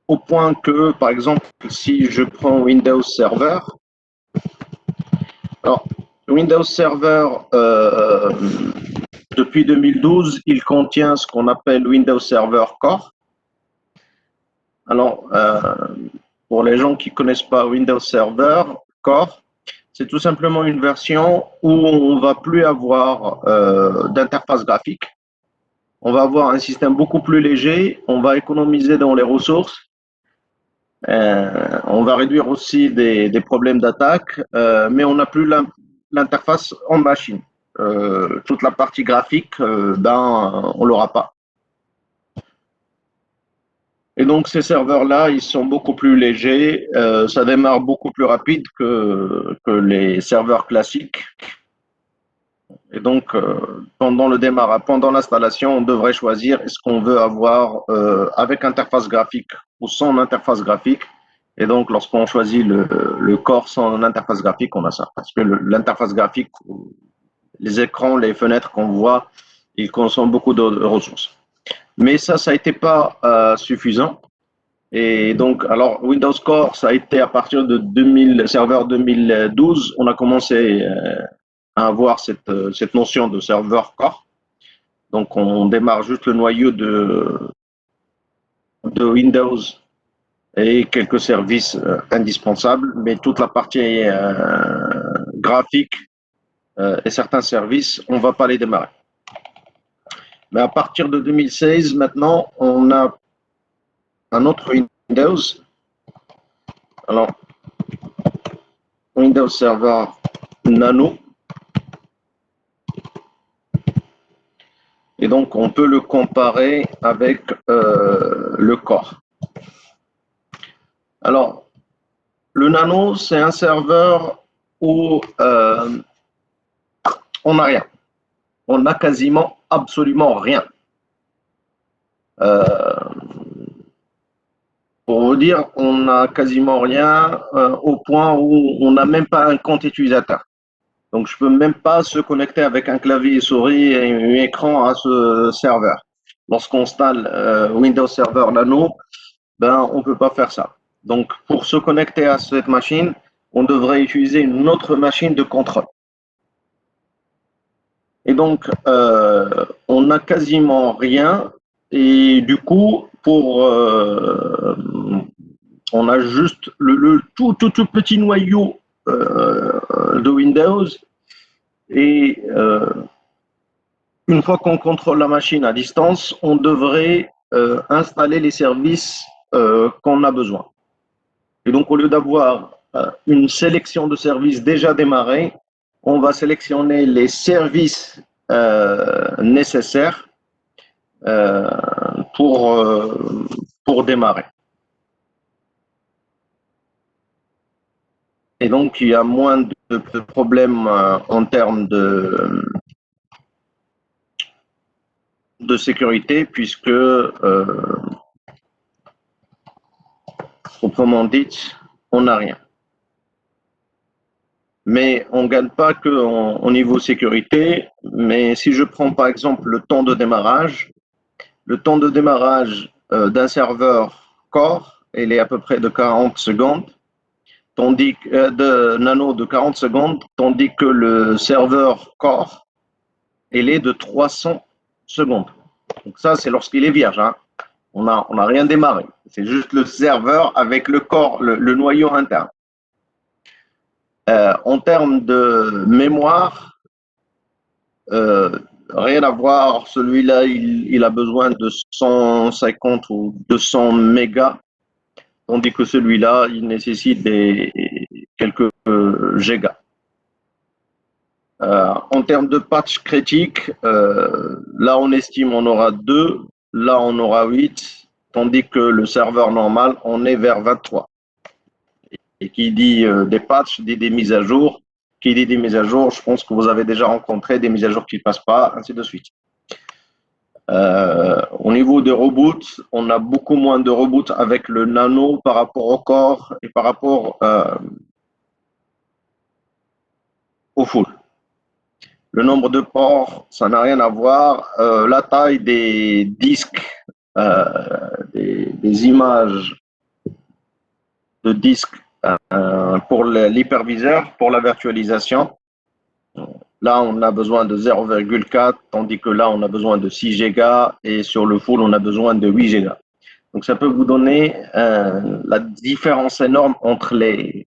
au point que, par exemple, si je prends Windows Server, alors Windows Server, depuis 2012, il contient ce qu'on appelle Windows Server Core. Alors, pour les gens qui ne connaissent pas Windows Server Core, c'est tout simplement une version où on ne va plus avoir d'interface graphique. On va avoir un système beaucoup plus léger, on va économiser dans les ressources, on va réduire aussi des problèmes d'attaque, mais on n'a plus l'interface en machine. Toute la partie graphique, on ne l'aura pas. Et donc ces serveurs-là, ils sont beaucoup plus légers, ça démarre beaucoup plus rapide que les serveurs classiques. Et donc pendant le démarrage, pendant l'installation, on devrait choisir est-ce qu'on veut avoir avec interface graphique ou sans interface graphique. Et donc lorsqu'on choisit le corps sans interface graphique, on a ça. Parce que l'interface graphique, les écrans, les fenêtres qu'on voit, ils consomment beaucoup de ressources. Mais ça n'a été pas suffisant. Et donc, alors Windows Core, ça a été à partir de serveur 2012, on a commencé à avoir cette notion de serveur Core. Donc, on démarre juste le noyau de Windows et quelques services indispensables, mais toute la partie graphique et certains services, on ne va pas les démarrer. Mais à partir de 2016, maintenant, on a un autre Windows. Alors, Windows Server Nano. Et donc, on peut le comparer avec le Core. Alors, le Nano, c'est un serveur où on n'a rien. On n'a quasiment absolument rien. Pour vous dire, on n'a quasiment rien au point où on n'a même pas un compte utilisateur. Donc, je ne peux même pas se connecter avec un clavier et souris et un écran à ce serveur. Lorsqu'on installe Windows Server Nano, on ne peut pas faire ça. Donc, pour se connecter à cette machine, on devrait utiliser une autre machine de contrôle. Et donc, on n'a quasiment rien. Et du coup, on a juste le tout petit noyau de Windows. Et une fois qu'on contrôle la machine à distance, on devrait installer les services qu'on a besoin. Et donc, au lieu d'avoir une sélection de services déjà démarrés, on va sélectionner les services nécessaires pour démarrer. Et donc, il y a moins de problèmes en termes de sécurité, puisque, autrement dit, on n'a rien. Mais on ne gagne pas qu'au niveau sécurité, mais si je prends par exemple le temps de démarrage d'un serveur Core, il est à peu près de 40 secondes, tandis que de Nano de 40 secondes, tandis que le serveur Core, il est de 300 secondes. Donc ça, c'est lorsqu'il est vierge. Hein. On n'a rien démarré. C'est juste le serveur avec le corps, le noyau interne. En termes de mémoire, rien à voir. Celui-là, il a besoin de 150 ou 200 mégas, tandis que celui-là, il nécessite quelques gigas. En termes de patch critique, là, on estime on aura 2, là, on aura 8, tandis que le serveur normal, on est vers 23. Et qui dit des patchs, dit des mises à jour. Qui dit des mises à jour, je pense que vous avez déjà rencontré des mises à jour qui ne passent pas, ainsi de suite. Au niveau de reboot, on a beaucoup moins de reboot avec le Nano par rapport au Core et par rapport au Full. Le nombre de ports, ça n'a rien à voir. La taille des disques, des images de disque pour l'hyperviseur, pour la virtualisation. Là, on a besoin de 0,4, tandis que là, on a besoin de 6 Go et sur le full, on a besoin de 8 Go. Donc, ça peut vous donner la différence énorme entre les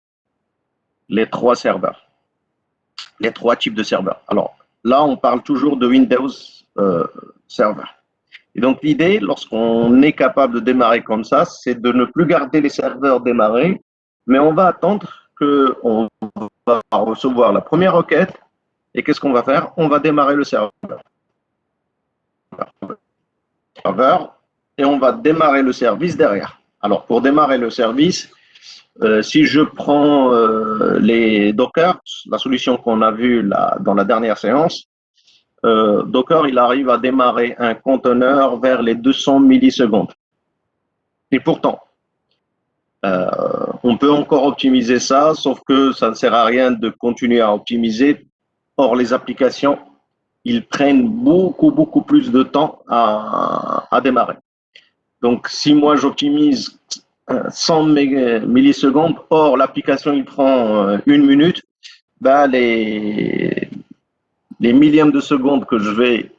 trois serveurs, les trois types de serveurs. Alors, là, on parle toujours de Windows Server. Et donc, l'idée, lorsqu'on est capable de démarrer comme ça, c'est de ne plus garder les serveurs démarrés, mais on va attendre qu'on va recevoir la première requête. Et qu'est-ce qu'on va faire? On va démarrer le serveur. Et on va démarrer le service derrière. Alors, pour démarrer le service, si je prends les Docker, la solution qu'on a vue dans la dernière séance, Docker, il arrive à démarrer un conteneur vers les 200 millisecondes. Et pourtant, on peut encore optimiser ça, sauf que ça ne sert à rien de continuer à optimiser. Or, les applications, ils prennent beaucoup plus de temps à démarrer. Donc, si moi j'optimise 100 millisecondes, or l'application il prend 1 minute, ben les millièmes de secondes que je vais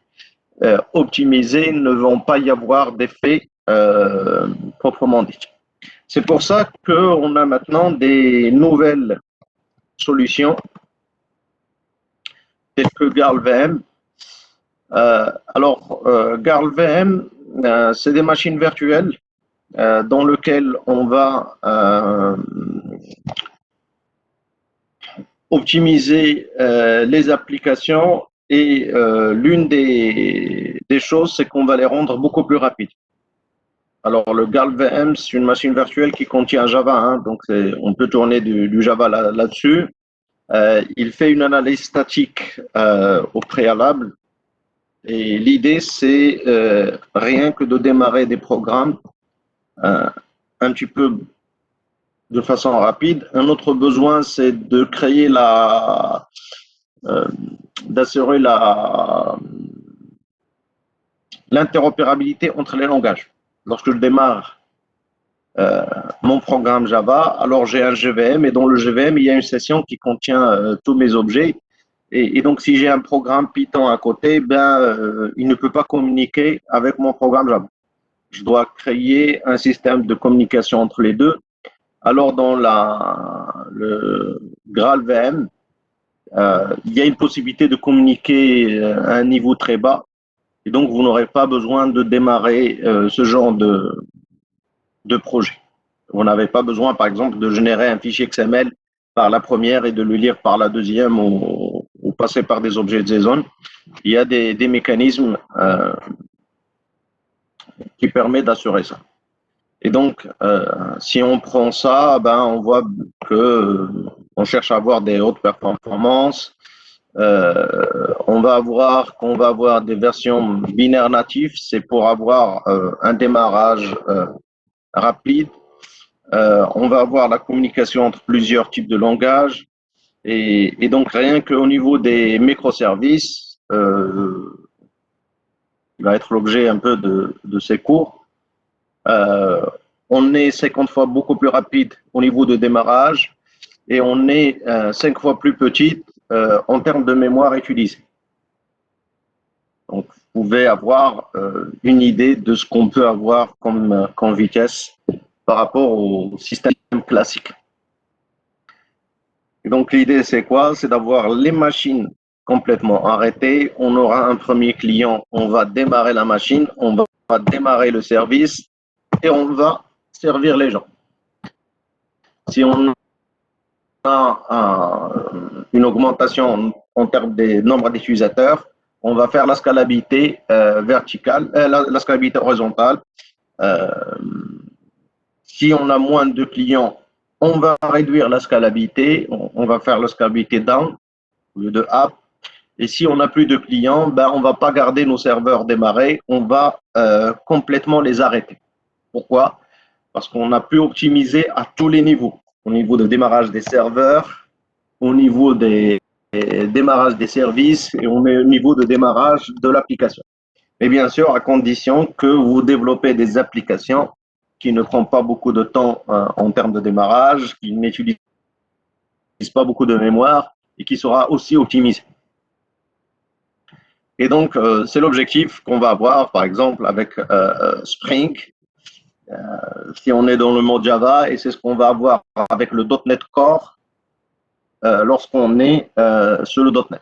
optimiser ne vont pas y avoir d'effet proprement dit. C'est pour ça qu'on a maintenant des nouvelles solutions telles que GarlVM. GarlVM, c'est des machines virtuelles dans lesquelles on va optimiser les applications et l'une des choses, c'est qu'on va les rendre beaucoup plus rapides. Alors, le GarlVM, c'est une machine virtuelle qui contient Java, hein, donc on peut tourner du Java là-dessus. Il fait une analyse statique au préalable. Et l'idée, c'est rien que de démarrer des programmes un petit peu de façon rapide. Un autre besoin, c'est de créer d'assurer l'interopérabilité entre les langages. Lorsque je démarre mon programme Java, alors j'ai un GVM et dans le GVM, il y a une session qui contient tous mes objets. Et donc, si j'ai un programme Python à côté, il ne peut pas communiquer avec mon programme Java. Je dois créer un système de communication entre les deux. Alors, dans le GraalVM, il y a une possibilité de communiquer à un niveau très bas. Et donc, vous n'aurez pas besoin de démarrer ce genre de projet. Vous n'avez pas besoin, par exemple, de générer un fichier XML par la première et de le lire par la deuxième ou passer par des objets de JSON. Il y a des mécanismes qui permettent d'assurer ça. Et donc, si on prend ça, on voit que on cherche à avoir des hautes performances. On va avoir des versions binaires natifs, c'est pour avoir un démarrage rapide. On va avoir la communication entre plusieurs types de langages. Et donc, rien qu'au niveau des microservices, qui va être l'objet un peu de ces cours, on est 50 fois beaucoup plus rapide au niveau de démarrage et on est 5 fois plus petite en termes de mémoire utilisée. Donc, vous pouvez avoir une idée de ce qu'on peut avoir comme vitesse par rapport au système classique. Et donc, l'idée, c'est quoi? C'est d'avoir les machines complètement arrêtées. On aura un premier client, on va démarrer la machine, on va démarrer le service et on va servir les gens. Si on a une augmentation en termes des nombres d'utilisateurs, on va faire la scalabilité verticale, la scalabilité horizontale. Si on a moins de clients, on va réduire la scalabilité, on va faire la scalabilité down au lieu de up. Et si on n'a plus de clients, on ne va pas garder nos serveurs démarrés, on va complètement les arrêter. Pourquoi? Parce qu'on a pu optimiser à tous les niveaux. Au niveau de démarrage des serveurs, au niveau des démarrage des services et au niveau de démarrage de l'application. Et bien sûr, à condition que vous développez des applications qui ne prend pas beaucoup de temps en termes de démarrage, qui n'utilise pas beaucoup de mémoire et qui sera aussi optimisé. Et donc, c'est l'objectif qu'on va avoir, par exemple, avec Spring, si on est dans le monde Java, et c'est ce qu'on va avoir avec le .NET Core lorsqu'on est sur le .NET.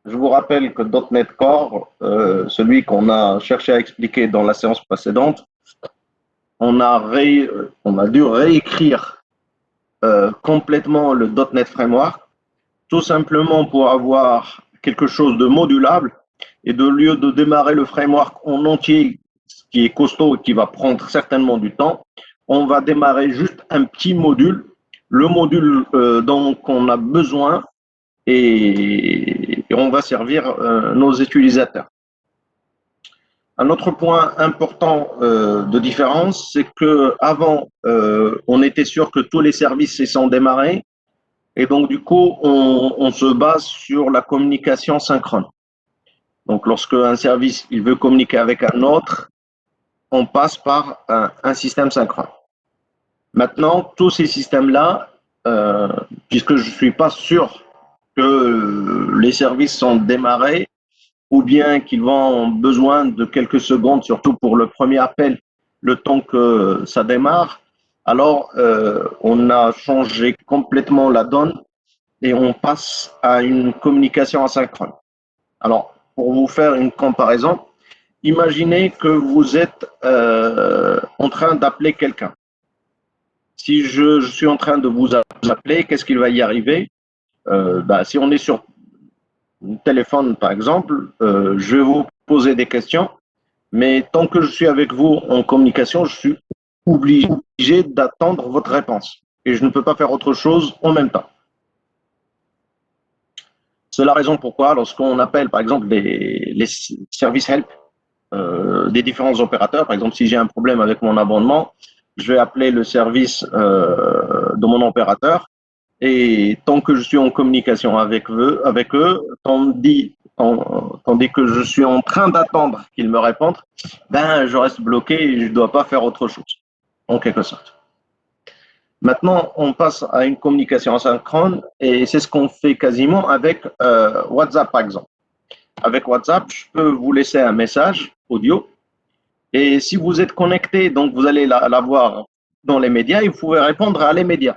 Je vous rappelle que .NET Core, celui qu'on a cherché à expliquer dans la séance précédente, on a dû réécrire complètement le .NET Framework, tout simplement pour avoir quelque chose de modulable, et de lieu de démarrer le framework en entier, qui est costaud et qui va prendre certainement du temps, on va démarrer juste un petit module, le module dont on a besoin, et on va servir nos utilisateurs. Un autre point important de différence, c'est qu'avant, on était sûr que tous les services sont démarrés, et donc du coup, on se base sur la communication synchrone. Donc lorsque un service il veut communiquer avec un autre, on passe par un système synchrone. Maintenant, tous ces systèmes-là, puisque je ne suis pas sûr que les services sont démarrés, ou bien qu'ils vont avoir besoin de quelques secondes, surtout pour le premier appel, le temps que ça démarre, alors on a changé complètement la donne et on passe à une communication asynchrone. Alors, pour vous faire une comparaison, imaginez que vous êtes en train d'appeler quelqu'un. Si je suis en train de vous appeler, qu'est-ce qu'il va y arriver? Si on est sur téléphone, par exemple, je vais vous poser des questions, mais tant que je suis avec vous en communication, je suis obligé d'attendre votre réponse. Et je ne peux pas faire autre chose en même temps. C'est la raison pourquoi, lorsqu'on appelle, par exemple, les services help des différents opérateurs, par exemple, si j'ai un problème avec mon abonnement, je vais appeler le service de mon opérateur. Et tant que je suis en communication avec eux, tandis que je suis en train d'attendre qu'ils me répondent, je reste bloqué et je ne dois pas faire autre chose, en quelque sorte. Maintenant, on passe à une communication asynchrone et c'est ce qu'on fait quasiment avec WhatsApp, par exemple. Avec WhatsApp, je peux vous laisser un message audio et si vous êtes connecté, donc vous allez l'avoir dans les médias et vous pouvez répondre à les médias.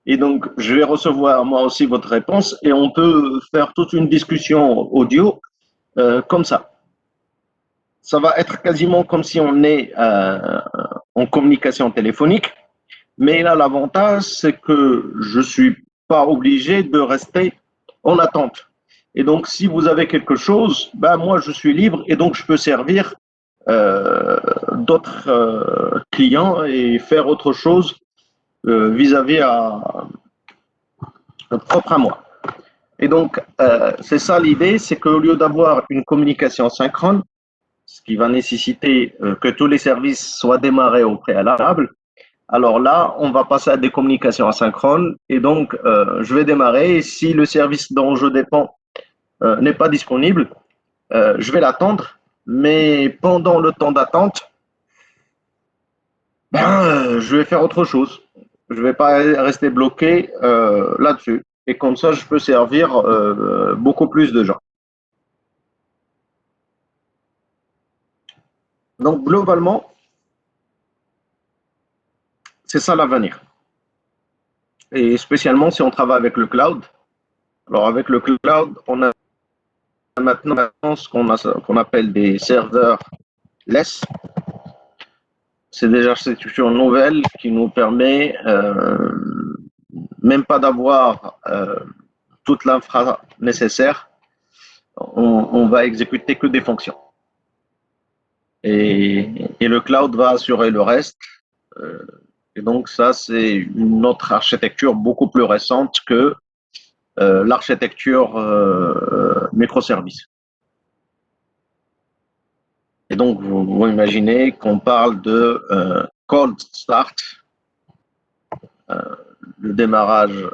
Et donc, je vais recevoir moi aussi votre réponse et on peut faire toute une discussion audio comme ça. Ça va être quasiment comme si on est en communication téléphonique, mais là, l'avantage, c'est que je ne suis pas obligé de rester en attente. Et donc, si vous avez quelque chose, moi, je suis libre et donc je peux servir d'autres clients et faire autre chose vis-à-vis propre à moi. Et donc, c'est ça l'idée, c'est qu'au lieu d'avoir une communication synchrone, ce qui va nécessiter que tous les services soient démarrés au préalable, alors là, on va passer à des communications asynchrones et donc je vais démarrer et si le service dont je dépends n'est pas disponible, je vais l'attendre, mais pendant le temps d'attente, je vais faire autre chose. Je ne vais pas rester bloqué là-dessus. Et comme ça, je peux servir beaucoup plus de gens. Donc, globalement, c'est ça l'avenir. Et spécialement si on travaille avec le cloud. Alors, avec le cloud, on a maintenant ce qu'on appelle des serveurs less. C'est des institutions nouvelles qui nous permet même pas d'avoir toute l'infra nécessaire. On va exécuter que des fonctions. Et le cloud va assurer le reste. Et donc ça, c'est une autre architecture beaucoup plus récente que l'architecture microservice. Et donc, vous imaginez qu'on parle de cold start, le démarrage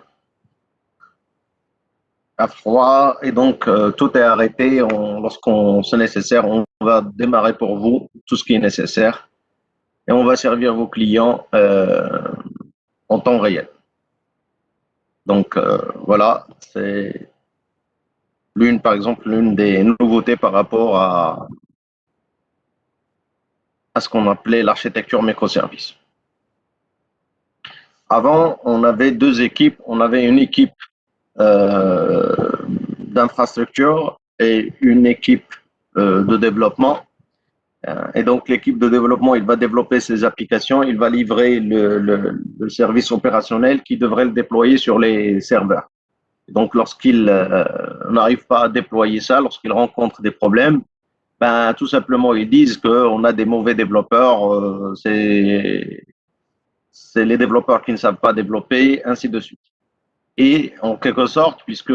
à froid, et donc tout est arrêté. Lorsqu'on c'est nécessaire, on va démarrer pour vous tout ce qui est nécessaire et on va servir vos clients en temps réel. Donc voilà, c'est par exemple, l'une des nouveautés par rapport à ce qu'on appelait l'architecture microservice. Avant, on avait deux équipes. On avait une équipe euh, d'infrastructure et une équipe de développement. Et donc, l'équipe de développement, il va développer ses applications, il va livrer le service opérationnel qui devrait le déployer sur les serveurs. Donc, lorsqu'il n'arrive pas à déployer ça, lorsqu'il rencontre des problèmes, ben, tout simplement, ils disent qu'on a des mauvais développeurs, c'est les développeurs qui ne savent pas développer, ainsi de suite. Et en quelque sorte, puisque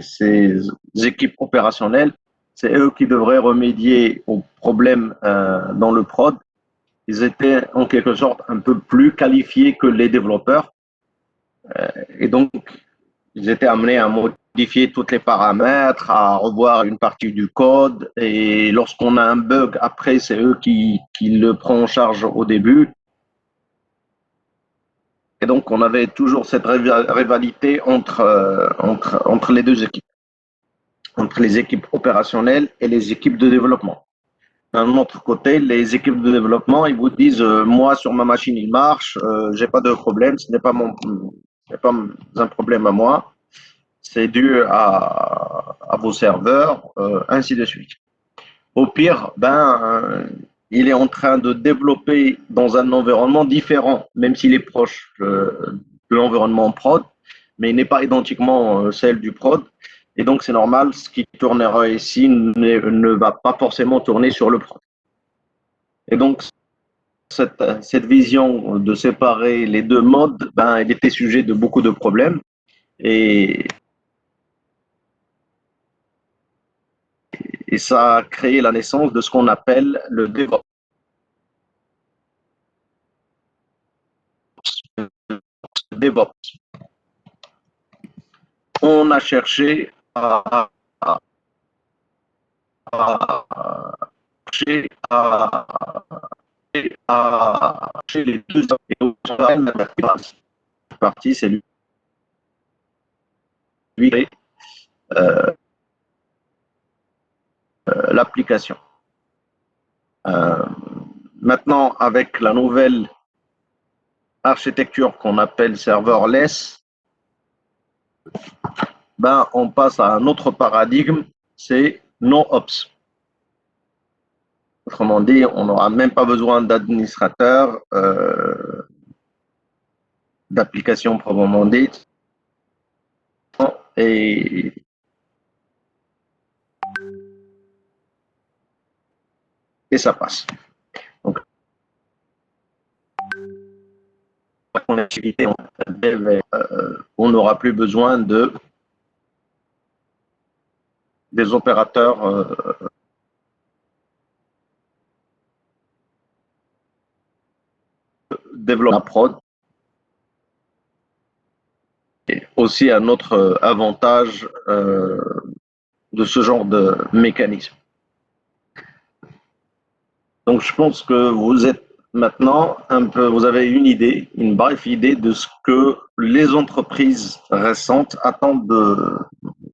ces équipes opérationnelles, c'est eux qui devraient remédier aux problèmes dans le prod, ils étaient en quelque sorte un peu plus qualifiés que les développeurs. Et donc, ils étaient amenés à modifier tous les paramètres, à revoir une partie du code. Et lorsqu'on a un bug, après, c'est eux qui le prennent en charge au début. Et donc, on avait toujours cette rivalité entre les deux équipes, entre les équipes opérationnelles et les équipes de développement. D'un autre côté, les équipes de développement, ils vous disent, moi, sur ma machine, il marche, j'ai pas de problème, ce n'est pas un problème à moi, c'est dû à vos serveurs, ainsi de suite. Au pire, il est en train de développer dans un environnement différent, même s'il est proche de l'environnement prod, mais il n'est pas identiquement celle du prod. Et donc, c'est normal, ce qui tournera ici ne va pas forcément tourner sur le prod. Et donc, cette vision de séparer les deux modes, elle était sujet de beaucoup de problèmes. Et ça a créé la naissance de ce qu'on appelle le DevOps. DevOps. On a cherché chez les deux parties, c'est lui euh, l'application. Euh, Maintenant, avec la nouvelle architecture qu'on appelle serverless, on passe à un autre paradigme, c'est no-ops. Autrement dit, on n'aura même pas besoin d'administrateur, d'application proprement dite. Et ça passe. Donc, en activité, on n'aura plus besoin des opérateurs développement prod. Et aussi un autre avantage de ce genre de mécanisme. Donc je pense que vous êtes maintenant vous avez une brève idée de ce que les entreprises récentes attendent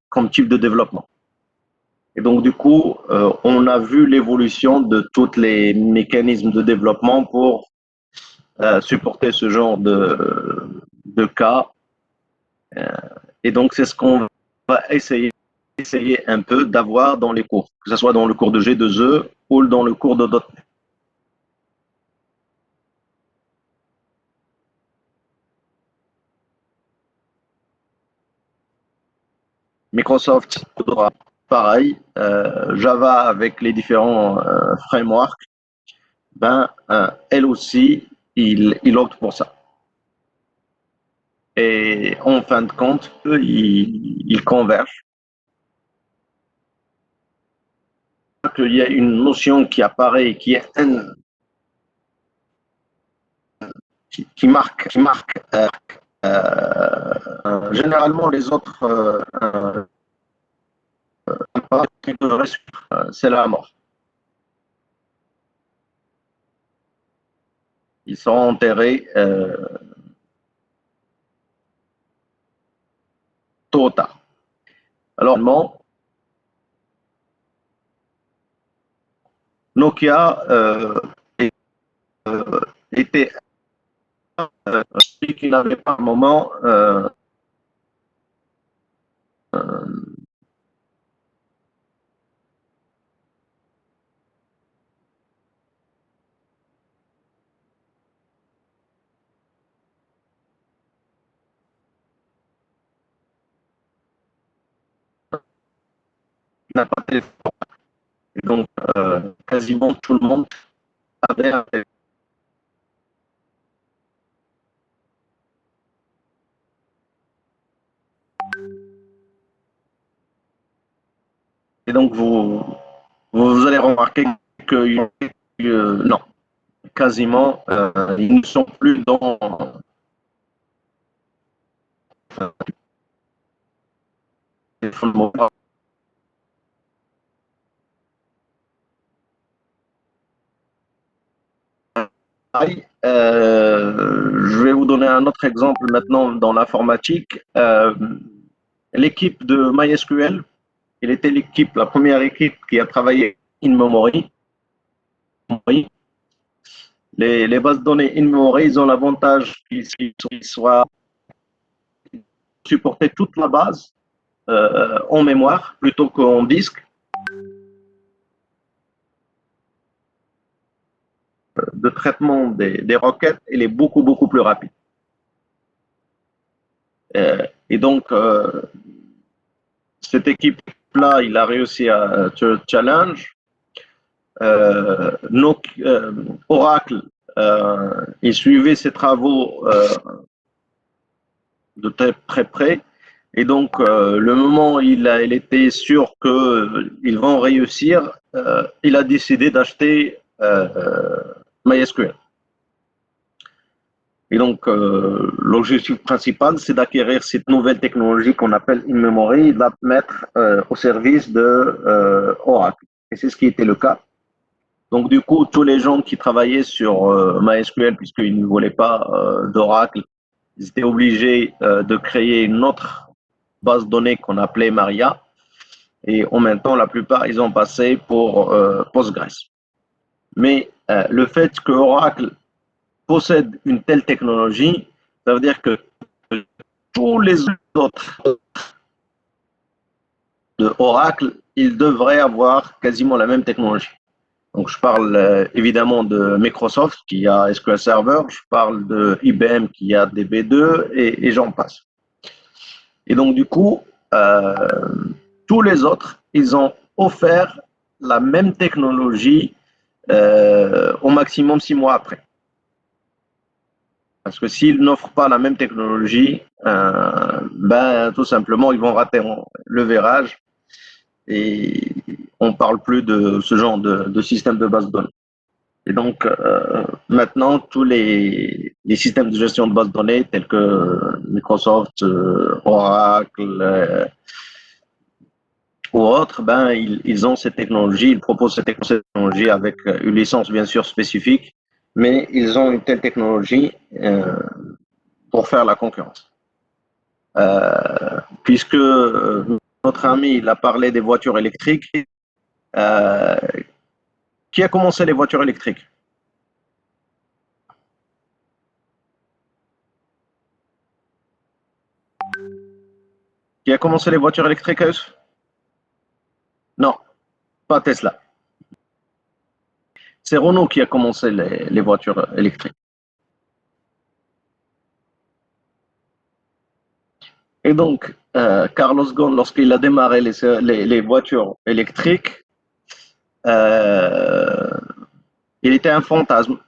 comme type de développement. Et donc du coup, on a vu l'évolution de tous les mécanismes de développement pour supporter ce genre de cas. Et donc c'est ce qu'on va essayer un peu d'avoir dans les cours, que ce soit dans le cours de G2E ou dans le cours de .NET. Microsoft aura pareil, Java avec les différents frameworks, elle aussi, il opte pour ça. Et en fin de compte, eux, ils convergent. Il y a une notion qui apparaît, qui marque généralement, les autres qui devraient suivre, c'est la mort. Ils sont enterrés tôt ou tard. Alors, Nokia était celui qui n'avait pas un moment n'a pas de téléphone. Et donc, quasiment tout le monde avait un téléphone. Et donc, vous allez remarquer que non, quasiment, ils ne sont plus dans le téléphone mobile. Je vais vous donner un autre exemple maintenant dans l'informatique. L'équipe de MySQL, il était la première équipe qui a travaillé in memory. Les bases de données in memory, ils ont l'avantage qu'ils soient supporter toute la base en mémoire plutôt qu'en disque. De traitement des requêtes, il est beaucoup plus rapide. Et donc, cette équipe-là, il a réussi à challenge. Oracle, il suivait ses travaux de très près. Et donc, le moment où il était sûr qu'ils vont réussir, il a décidé d'acheter MySQL. Et donc, l'objectif principal, c'est d'acquérir cette nouvelle technologie qu'on appelle in-memory et de la mettre au service de Oracle. Et c'est ce qui était le cas. Donc, du coup, tous les gens qui travaillaient sur MySQL, puisqu'ils ne voulaient pas d'Oracle, ils étaient obligés de créer une autre base de données qu'on appelait Maria. Et en même temps, la plupart, ils ont passé pour Postgres. Mais le fait que Oracle possède une telle technologie, ça veut dire que tous les autres de Oracle, ils devraient avoir quasiment la même technologie. Donc, je parle évidemment de Microsoft qui a SQL Server, je parle de IBM qui a DB2 et j'en passe. Et donc, du coup, tous les autres, ils ont offert la même technologie au maximum 6 mois après. Parce que s'ils n'offrent pas la même technologie, ben, tout simplement, ils vont rater le virage et on ne parle plus de ce genre de système de base de données. Et donc, maintenant, tous les systèmes de gestion de base de données tels que Microsoft, Oracle ou autres, ben, ils ont cette technologie, ils proposent cette technologie avec une licence bien sûr spécifique, mais ils ont une telle technologie pour faire la concurrence. Puisque notre ami il a parlé des voitures électriques, qui a commencé les voitures électriques? Qui a commencé les voitures électriques? Non, pas Tesla. C'est Renault qui a commencé les voitures électriques. Et donc, Carlos Ghosn, lorsqu'il a démarré les voitures électriques, il était un fantasme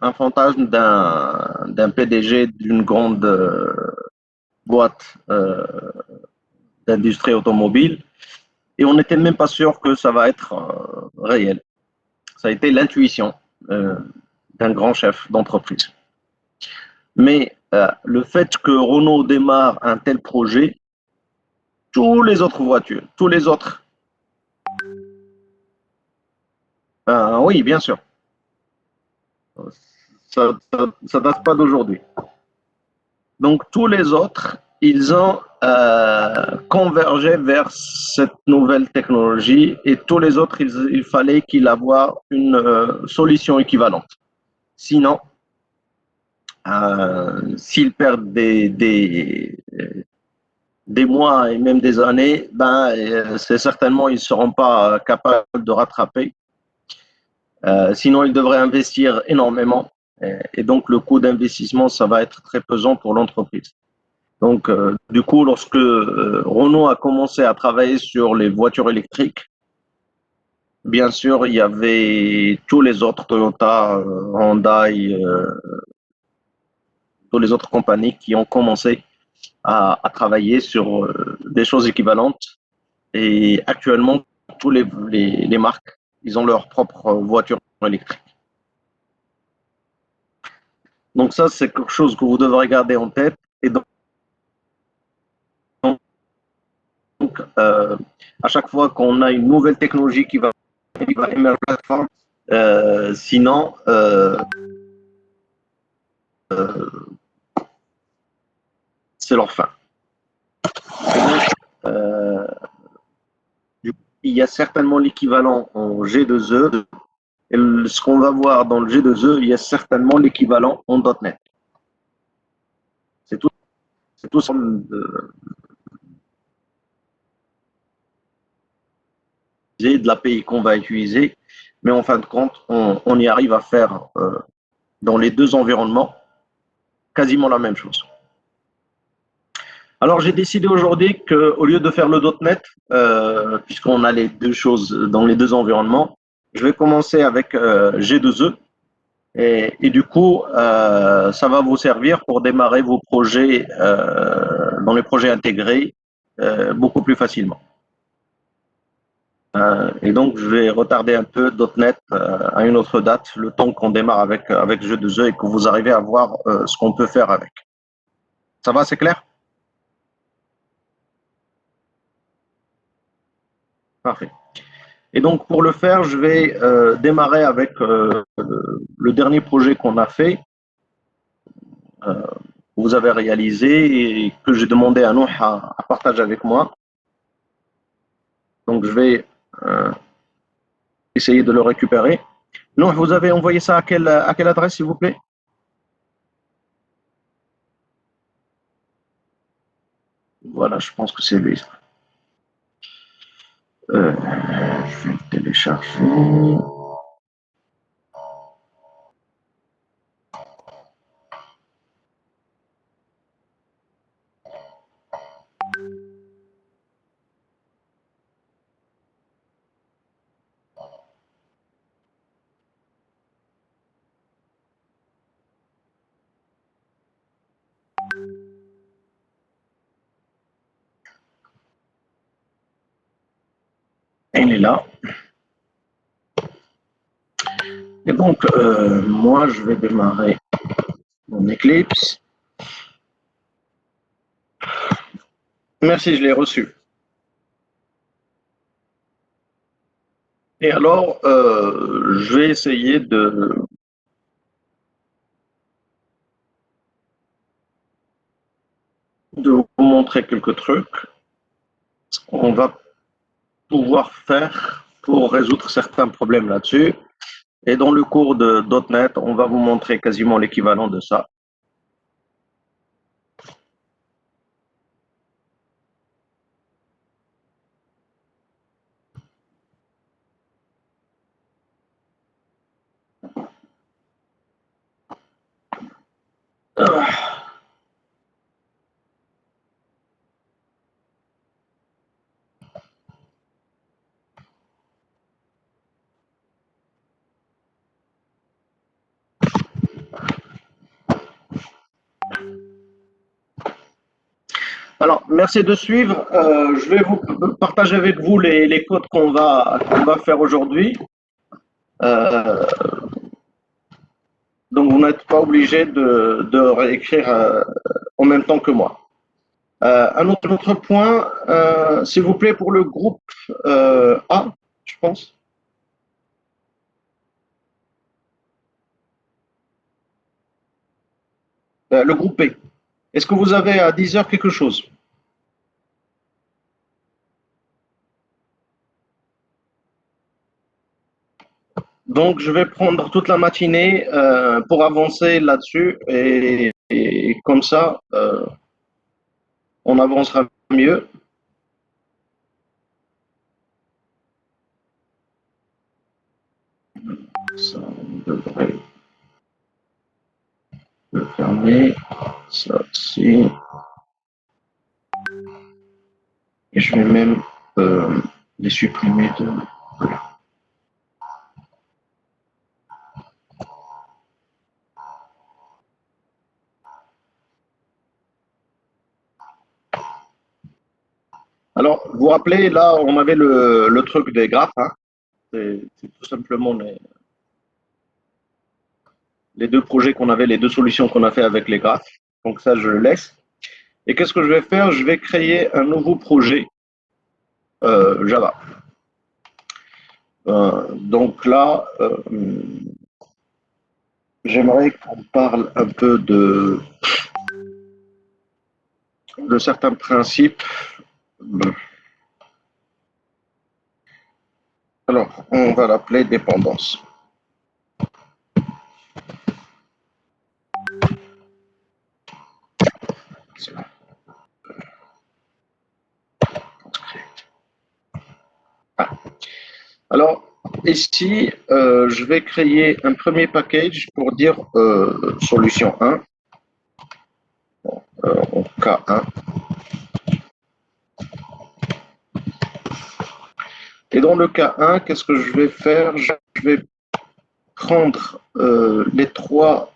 d'un PDG d'une grande boîte d'industrie automobile. Et on n'était même pas sûr que ça va être réel. Ça a été l'intuition d'un grand chef d'entreprise. Mais le fait que Renault démarre un tel projet, tous les autres voitures, tous les autres, oui, bien sûr, ça date pas d'aujourd'hui. Donc tous les autres, ils ont convergé vers cette nouvelle technologie et tous les autres, il fallait qu'il ait une solution équivalente. Sinon, s'ils perdent des mois et même des années, ben, c'est certainement ils ne seront pas capables de rattraper. Sinon, ils devraient investir énormément. Et donc, le coût d'investissement, ça va être très pesant pour l'entreprise. Donc, du coup, lorsque Renault a commencé à travailler sur les voitures électriques, bien sûr, il y avait tous les autres, Toyota, Hyundai, toutes les autres compagnies qui ont commencé à travailler sur des choses équivalentes. Et actuellement, tous les marques, ils ont leur propre voiture électrique. Donc ça, c'est quelque chose que vous devrez garder en tête. Et donc, à chaque fois qu'on a une nouvelle technologie qui va émerger à la plateforme, sinon, c'est leur fin. Euh, il y a certainement l'équivalent en G2E. Et ce qu'on va voir dans le G2E, il y a certainement l'équivalent en .NET. C'est tout de l'API qu'on va utiliser, mais en fin de compte, on y arrive à faire dans les deux environnements quasiment la même chose. Alors, j'ai décidé aujourd'hui qu'au lieu de faire le .NET, puisqu'on a les deux choses dans les deux environnements, je vais commencer avec G2E. Et du coup, ça va vous servir pour démarrer vos projets dans les projets intégrés beaucoup plus facilement. Et donc, je vais retarder un peu .NET à une autre date, le temps qu'on démarre avec G2E et que vous arrivez à voir ce qu'on peut faire avec. Ça va, c'est clair? Parfait. Et donc, pour le faire, je vais démarrer avec le dernier projet qu'on a fait, que vous avez réalisé et que j'ai demandé à Nouh à partager avec moi. Donc, je vais essayer de le récupérer. Nouh, vous avez envoyé ça à quelle adresse, s'il vous plaît? Voilà, je pense que c'est lui. Je vais le télécharger. Il est là. Et donc, moi, je vais démarrer mon Eclipse. Merci, je l'ai reçu. Et alors, je vais essayer de vous montrer quelques trucs, ce qu'on va pouvoir faire pour résoudre certains problèmes là-dessus. Et dans le cours de .NET, on va vous montrer quasiment l'équivalent de ça. Alors, merci de suivre. Je vais vous partager avec vous les codes qu'on va faire aujourd'hui. Euh, Donc, vous n'êtes pas obligé de réécrire en même temps que moi. Un autre point, s'il vous plaît, pour le groupe A, je pense. Le groupe B. Est-ce que vous avez à 10 heures quelque chose? Donc, je vais prendre toute la matinée pour avancer là-dessus et comme ça, on avancera mieux. Ça, on devrait le fermer. Ça aussi. Et je vais même les supprimer de. Alors, vous vous rappelez, là, on avait le truc des graphes. Hein. C'est tout simplement les deux projets qu'on avait, les deux solutions qu'on a fait avec les graphes. Donc ça, je le laisse. Et qu'est-ce que je vais faire? Je vais créer un nouveau projet Java. Donc là, j'aimerais qu'on parle un peu de certains principes. Alors, on va l'appeler dépendance. Ah. Alors, ici, je vais créer un premier package pour dire solution 1, en K1. Et dans le cas 1, qu'est-ce que je vais faire? Je vais prendre les trois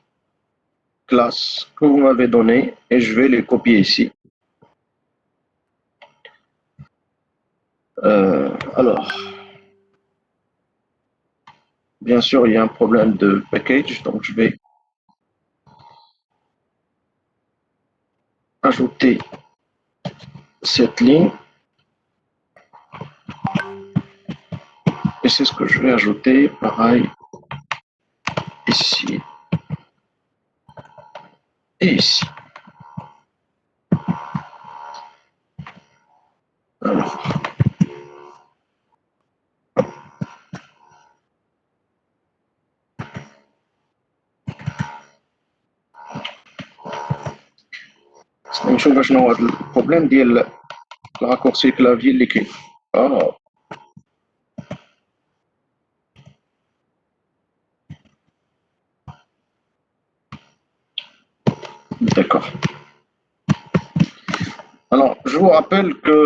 classes que vous m'avez données et je vais les copier ici. Alors, bien sûr, il y a un problème de package, donc je vais ajouter cette ligne. Et c'est ce que je vais ajouter, pareil, ici et ici. Alors, نشوف شنو هو البروبليم ديال الراكورسي كلافي اللي كاين. D'accord. Alors, je vous rappelle que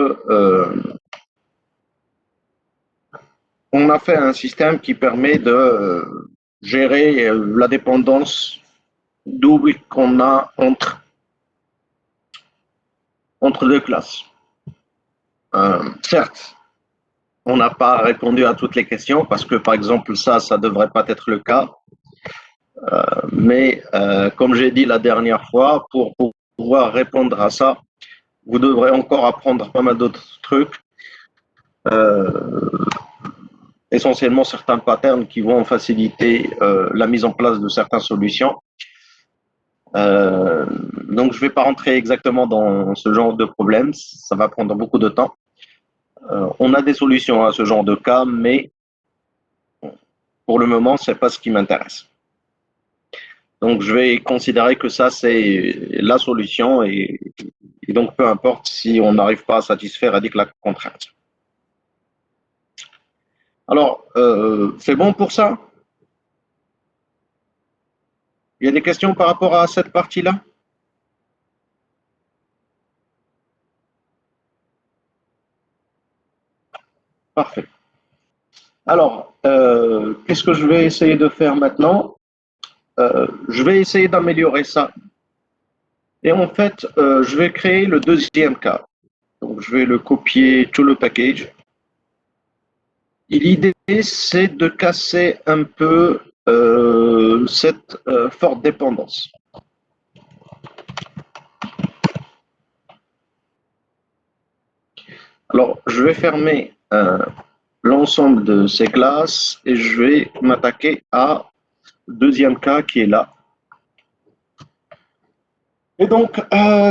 on a fait un système qui permet de gérer la dépendance double qu'on a entre deux classes. Certes, on n'a pas répondu à toutes les questions parce que, par exemple, ça ne devrait pas être le cas. Mais comme j'ai dit la dernière fois, pour pouvoir répondre à ça, vous devrez encore apprendre pas mal d'autres trucs. Essentiellement certains patterns qui vont faciliter la mise en place de certaines solutions. Donc je ne vais pas rentrer exactement dans ce genre de problème, ça va prendre beaucoup de temps. On a des solutions à ce genre de cas, mais pour le moment, ce n'est pas ce qui m'intéresse. Donc je vais considérer que ça, c'est la solution et donc peu importe si on n'arrive pas à satisfaire à la contrainte. Alors, c'est bon pour ça? Il y a des questions par rapport à cette partie-là? Parfait. Alors, qu'est-ce que je vais essayer de faire maintenant? Je vais essayer d'améliorer ça. Et en fait, je vais créer le deuxième cas. Donc, je vais le copier tout le package. Et l'idée, c'est de casser un peu cette forte dépendance. Alors, je vais fermer l'ensemble de ces classes et je vais m'attaquer à deuxième cas qui est là. Et donc,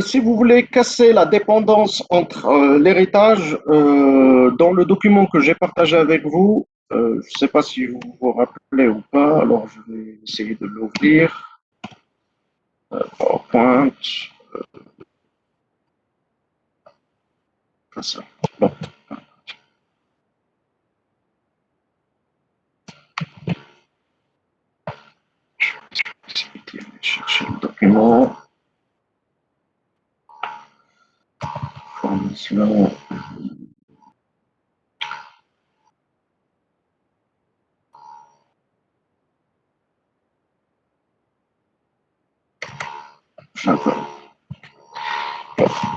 si vous voulez casser la dépendance entre l'héritage, dans le document que j'ai partagé avec vous, je ne sais pas si vous vous rappelez ou pas, alors je vais essayer de l'ouvrir. PowerPoint. Ça. Bon. Je vais chercher le document. Formation.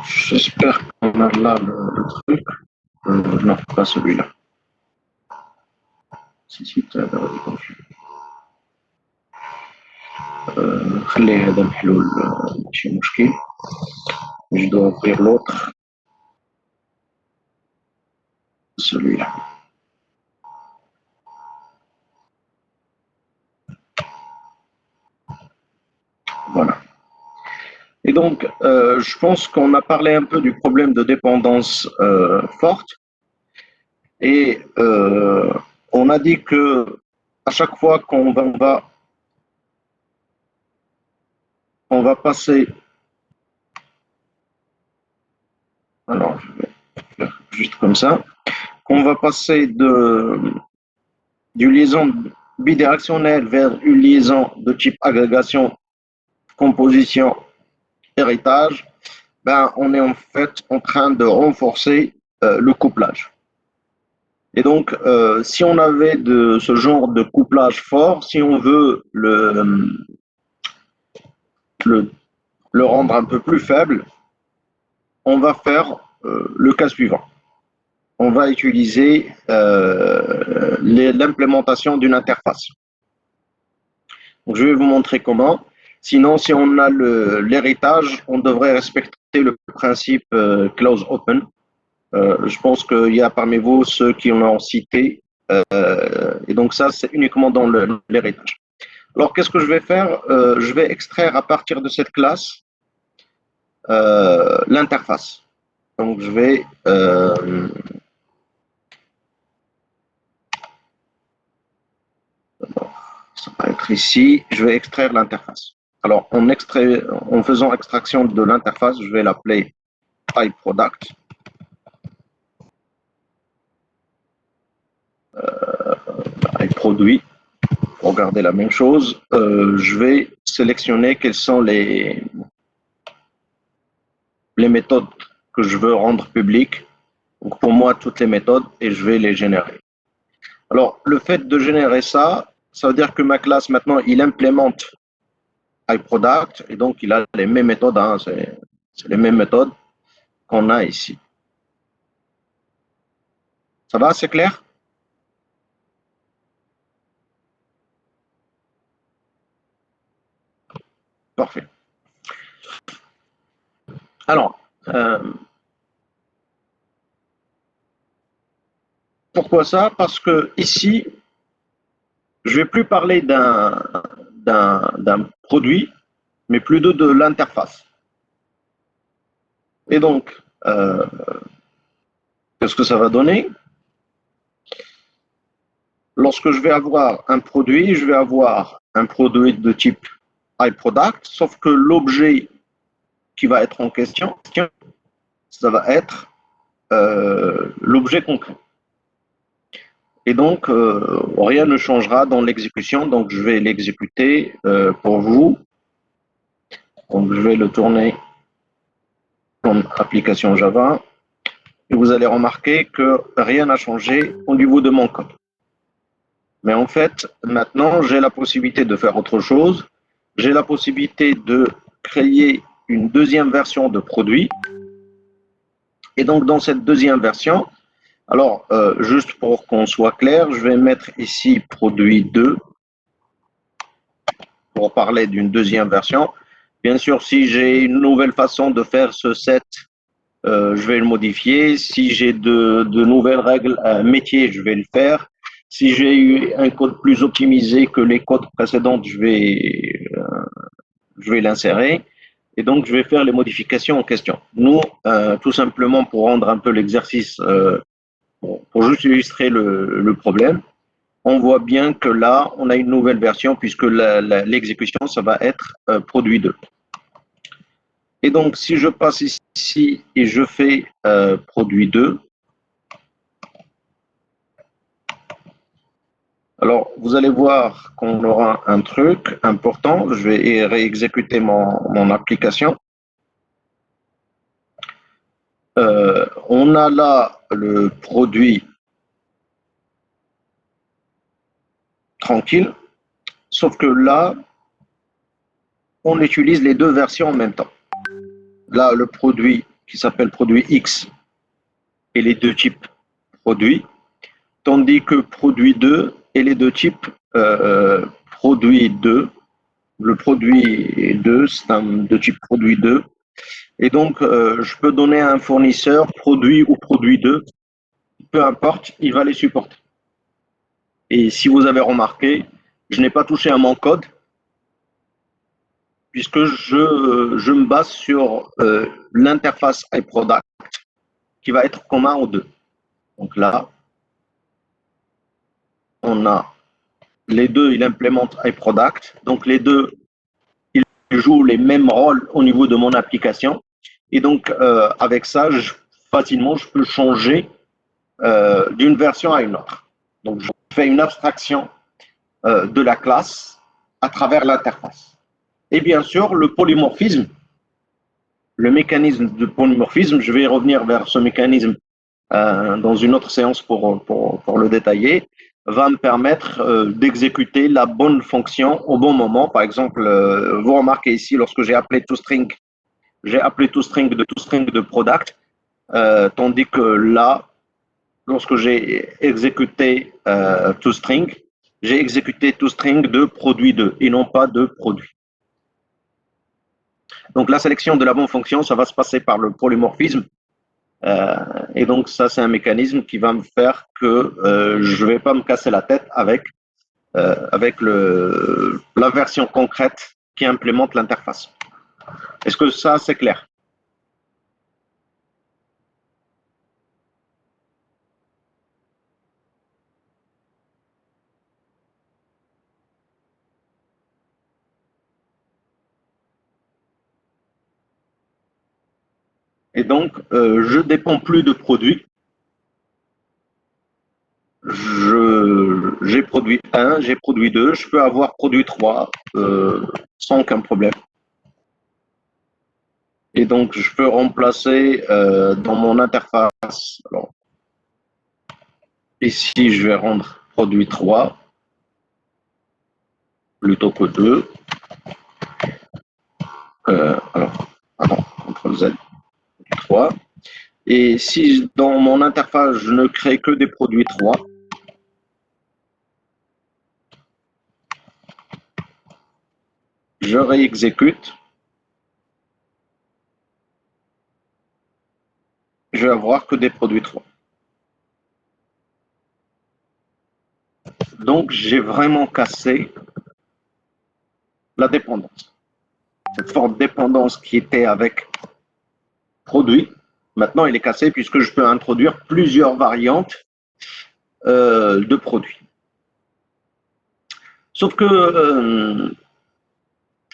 J'espère qu'on a là le truc. Non, pas celui-là. خلي هذا الحلول ماشي مشكل. Je dois ouvrir l'autre. Celui-là. Voilà. Et donc, je pense qu'on a parlé un peu du problème de dépendance forte. Et on a dit que à chaque fois qu'on va passer. Alors, je vais faire juste comme ça. Qu'on va passer d'une liaison bidirectionnelle vers une liaison de type agrégation, composition, héritage, ben, on est en fait en train de renforcer le couplage. Et donc, si on avait ce genre de couplage fort, si on veut le rendre un peu plus faible, on va faire le cas suivant. On va utiliser l'implémentation d'une interface. Donc, je vais vous montrer comment. Sinon, si on a l'héritage, on devrait respecter le principe close open. Je pense qu'il y a parmi vous ceux qui en ont cité. Et donc ça, c'est uniquement dans l'héritage. Alors, qu'est-ce que je vais faire? Je vais extraire à partir de cette classe l'interface. Donc, je vais ça va être ici. Je vais extraire l'interface. Alors, en faisant extraction de l'interface, je vais l'appeler iProduct. iProduit. Pour garder la même chose, je vais sélectionner quelles sont les méthodes que je veux rendre publiques. Donc pour moi, toutes les méthodes, et je vais les générer. Alors, le fait de générer ça, ça veut dire que ma classe, maintenant, il implémente iProduct, et donc il a les mêmes méthodes, hein, c'est les mêmes méthodes qu'on a ici. Ça va, c'est clair? Parfait. Alors, pourquoi ça? Parce que ici, je ne vais plus parler d'un produit, mais plutôt de l'interface. Et donc, qu'est-ce que ça va donner? Lorsque je vais avoir un produit, je vais avoir un produit de type iProduct, sauf que l'objet qui va être en question, ça va être l'objet concret. Et donc, rien ne changera dans l'exécution, donc je vais l'exécuter pour vous. Donc, je vais le tourner comme application Java. Et vous allez remarquer que rien n'a changé au niveau de mon code. Mais en fait, maintenant, j'ai la possibilité de faire autre chose. J'ai la possibilité de créer une deuxième version de produit. Et donc, dans cette deuxième version, alors, juste pour qu'on soit clair, je vais mettre ici produit 2. pour parler d'une deuxième version. Bien sûr, si j'ai une nouvelle façon de faire ce set, je vais le modifier. Si j'ai de nouvelles règles métiers, je vais le faire. Si j'ai eu un code plus optimisé que les codes précédents, je vais l'insérer. Et donc, je vais faire les modifications en question. Nous, tout simplement pour rendre un peu l'exercice, pour juste illustrer le problème, on voit bien que là, on a une nouvelle version puisque l'exécution, ça va être produit 2. Et donc, si je passe ici et je fais produit 2, alors vous allez voir qu'on aura un truc important. Je vais réexécuter mon application. On a là le produit tranquille, sauf que là, on utilise les deux versions en même temps. Là, le produit qui s'appelle produit X et les deux types produits, tandis que produit 2 et les deux types produit 2. Le produit 2, c'est un de type produit 2. Et donc, je peux donner à un fournisseur produit ou produit 2, peu importe, il va les supporter. Et si vous avez remarqué, je n'ai pas touché à mon code, puisque je me base sur l'interface iProduct qui va être commun aux deux. Donc là, on a les deux, il implémente iProduct. Donc les deux, ils jouent les mêmes rôles au niveau de mon application. Et donc, avec ça, facilement, je peux changer d'une version à une autre. Donc, je fais une abstraction de la classe à travers l'interface. Et bien sûr, le polymorphisme, le mécanisme de polymorphisme, je vais revenir vers ce mécanisme dans une autre séance pour le détailler, va me permettre d'exécuter la bonne fonction au bon moment. Par exemple, vous remarquez ici, lorsque j'ai appelé toString, j'ai appelé toString de product, tandis que là, lorsque j'ai exécuté toString, j'ai exécuté toString de produit 2 et non pas de produit. Donc la sélection de la bonne fonction, ça va se passer par le polymorphisme. Et donc ça, c'est un mécanisme qui va me faire que je ne vais pas me casser la tête avec la version concrète qui implémente l'interface. Est-ce que ça, c'est clair? Et donc, je ne dépends plus de produits. J'ai produit 1, j'ai produit 2, je peux avoir produit 3 sans aucun problème. Et donc, je peux remplacer dans mon interface. Alors, ici, je vais rendre produit 3 plutôt que 2. Alors, CTRL Z, 3. Et si dans mon interface, je ne crée que des produits 3, je réexécute, je vais avoir que des produits 3. Donc, j'ai vraiment cassé la dépendance. Cette forte dépendance qui était avec produit, maintenant, il est cassé puisque je peux introduire plusieurs variantes de produits. Sauf que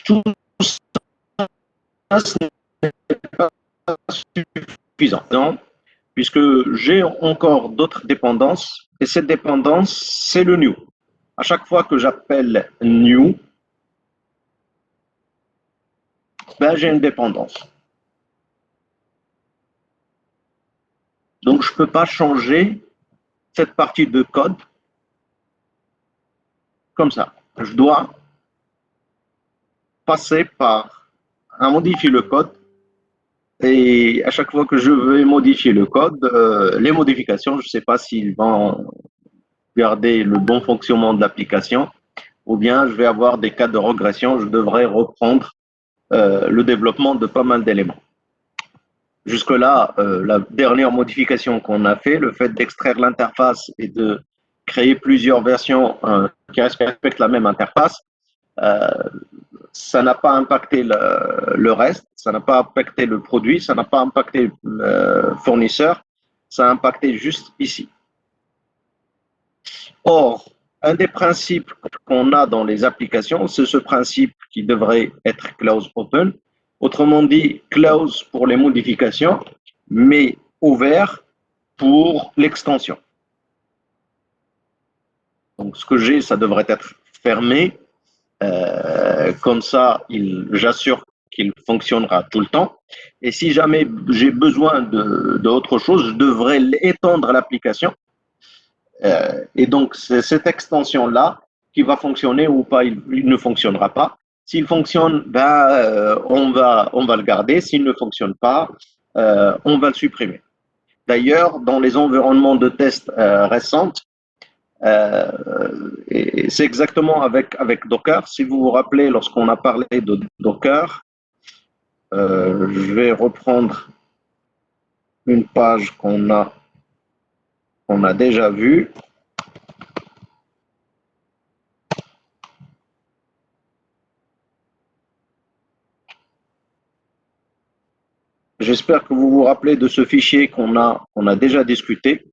tout ça, ce n'est pas suffisant, puisque j'ai encore d'autres dépendances, et cette dépendance, c'est le new. À chaque fois que j'appelle new, ben, j'ai une dépendance. Donc, je ne peux pas changer cette partie de code comme ça. Je dois passer par un modifier le code. Et à chaque fois que je vais modifier le code, les modifications, je ne sais pas s'ils vont garder le bon fonctionnement de l'application. ou bien je vais avoir des cas de régression, je devrais reprendre le développement de pas mal d'éléments. Jusque-là, la dernière modification qu'on a fait, le fait d'extraire l'interface et de créer plusieurs versions qui respectent la même interface, euh, ça n'a pas impacté le reste, ça n'a pas impacté le produit, ça n'a pas impacté le fournisseur, ça a impacté juste ici. Or, un des principes qu'on a dans les applications, c'est ce principe qui devrait être close open. Autrement dit, close pour les modifications, mais ouvert pour l'extension. Donc, ce que j'ai, ça devrait être fermé. Comme ça, j'assure qu'il fonctionnera tout le temps. Et si jamais j'ai besoin d'autre chose, je devrais étendre l'application. Et donc, c'est cette extension-là qui va fonctionner ou pas, il ne fonctionnera pas. S'il fonctionne, on va le garder. S'il ne fonctionne pas, on va le supprimer. D'ailleurs, dans les environnements de test récents, et c'est exactement avec Docker. Si vous vous rappelez, lorsqu'on a parlé de Docker, je vais reprendre une page qu'on a déjà vue. J'espère que vous vous rappelez de ce fichier qu'on a déjà discuté.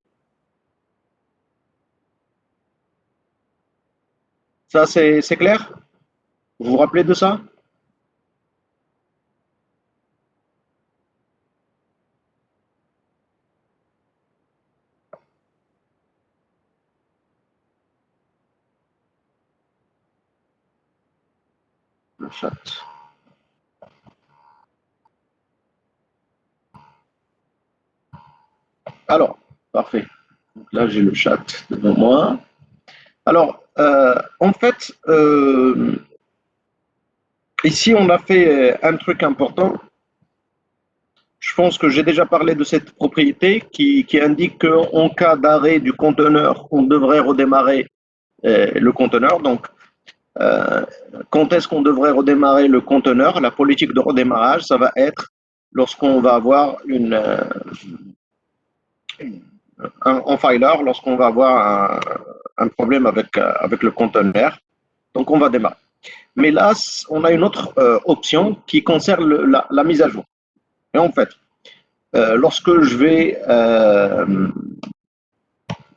Ça, c'est clair? Vous vous rappelez de ça? Le chat. Alors, parfait. Donc là, j'ai le chat devant moi. Alors, en fait, ici, on a fait un truc important. Je pense que j'ai déjà parlé de cette propriété qui indique qu'en cas d'arrêt du conteneur, on devrait redémarrer le conteneur. Donc, quand est-ce qu'on devrait redémarrer le conteneur? La politique de redémarrage, ça va être lorsqu'on va avoir un filer, lorsqu'on va avoir un problème avec le conteneur. Donc, on va démarrer. Mais là, on a une autre option qui concerne la mise à jour. Et en fait, lorsque je vais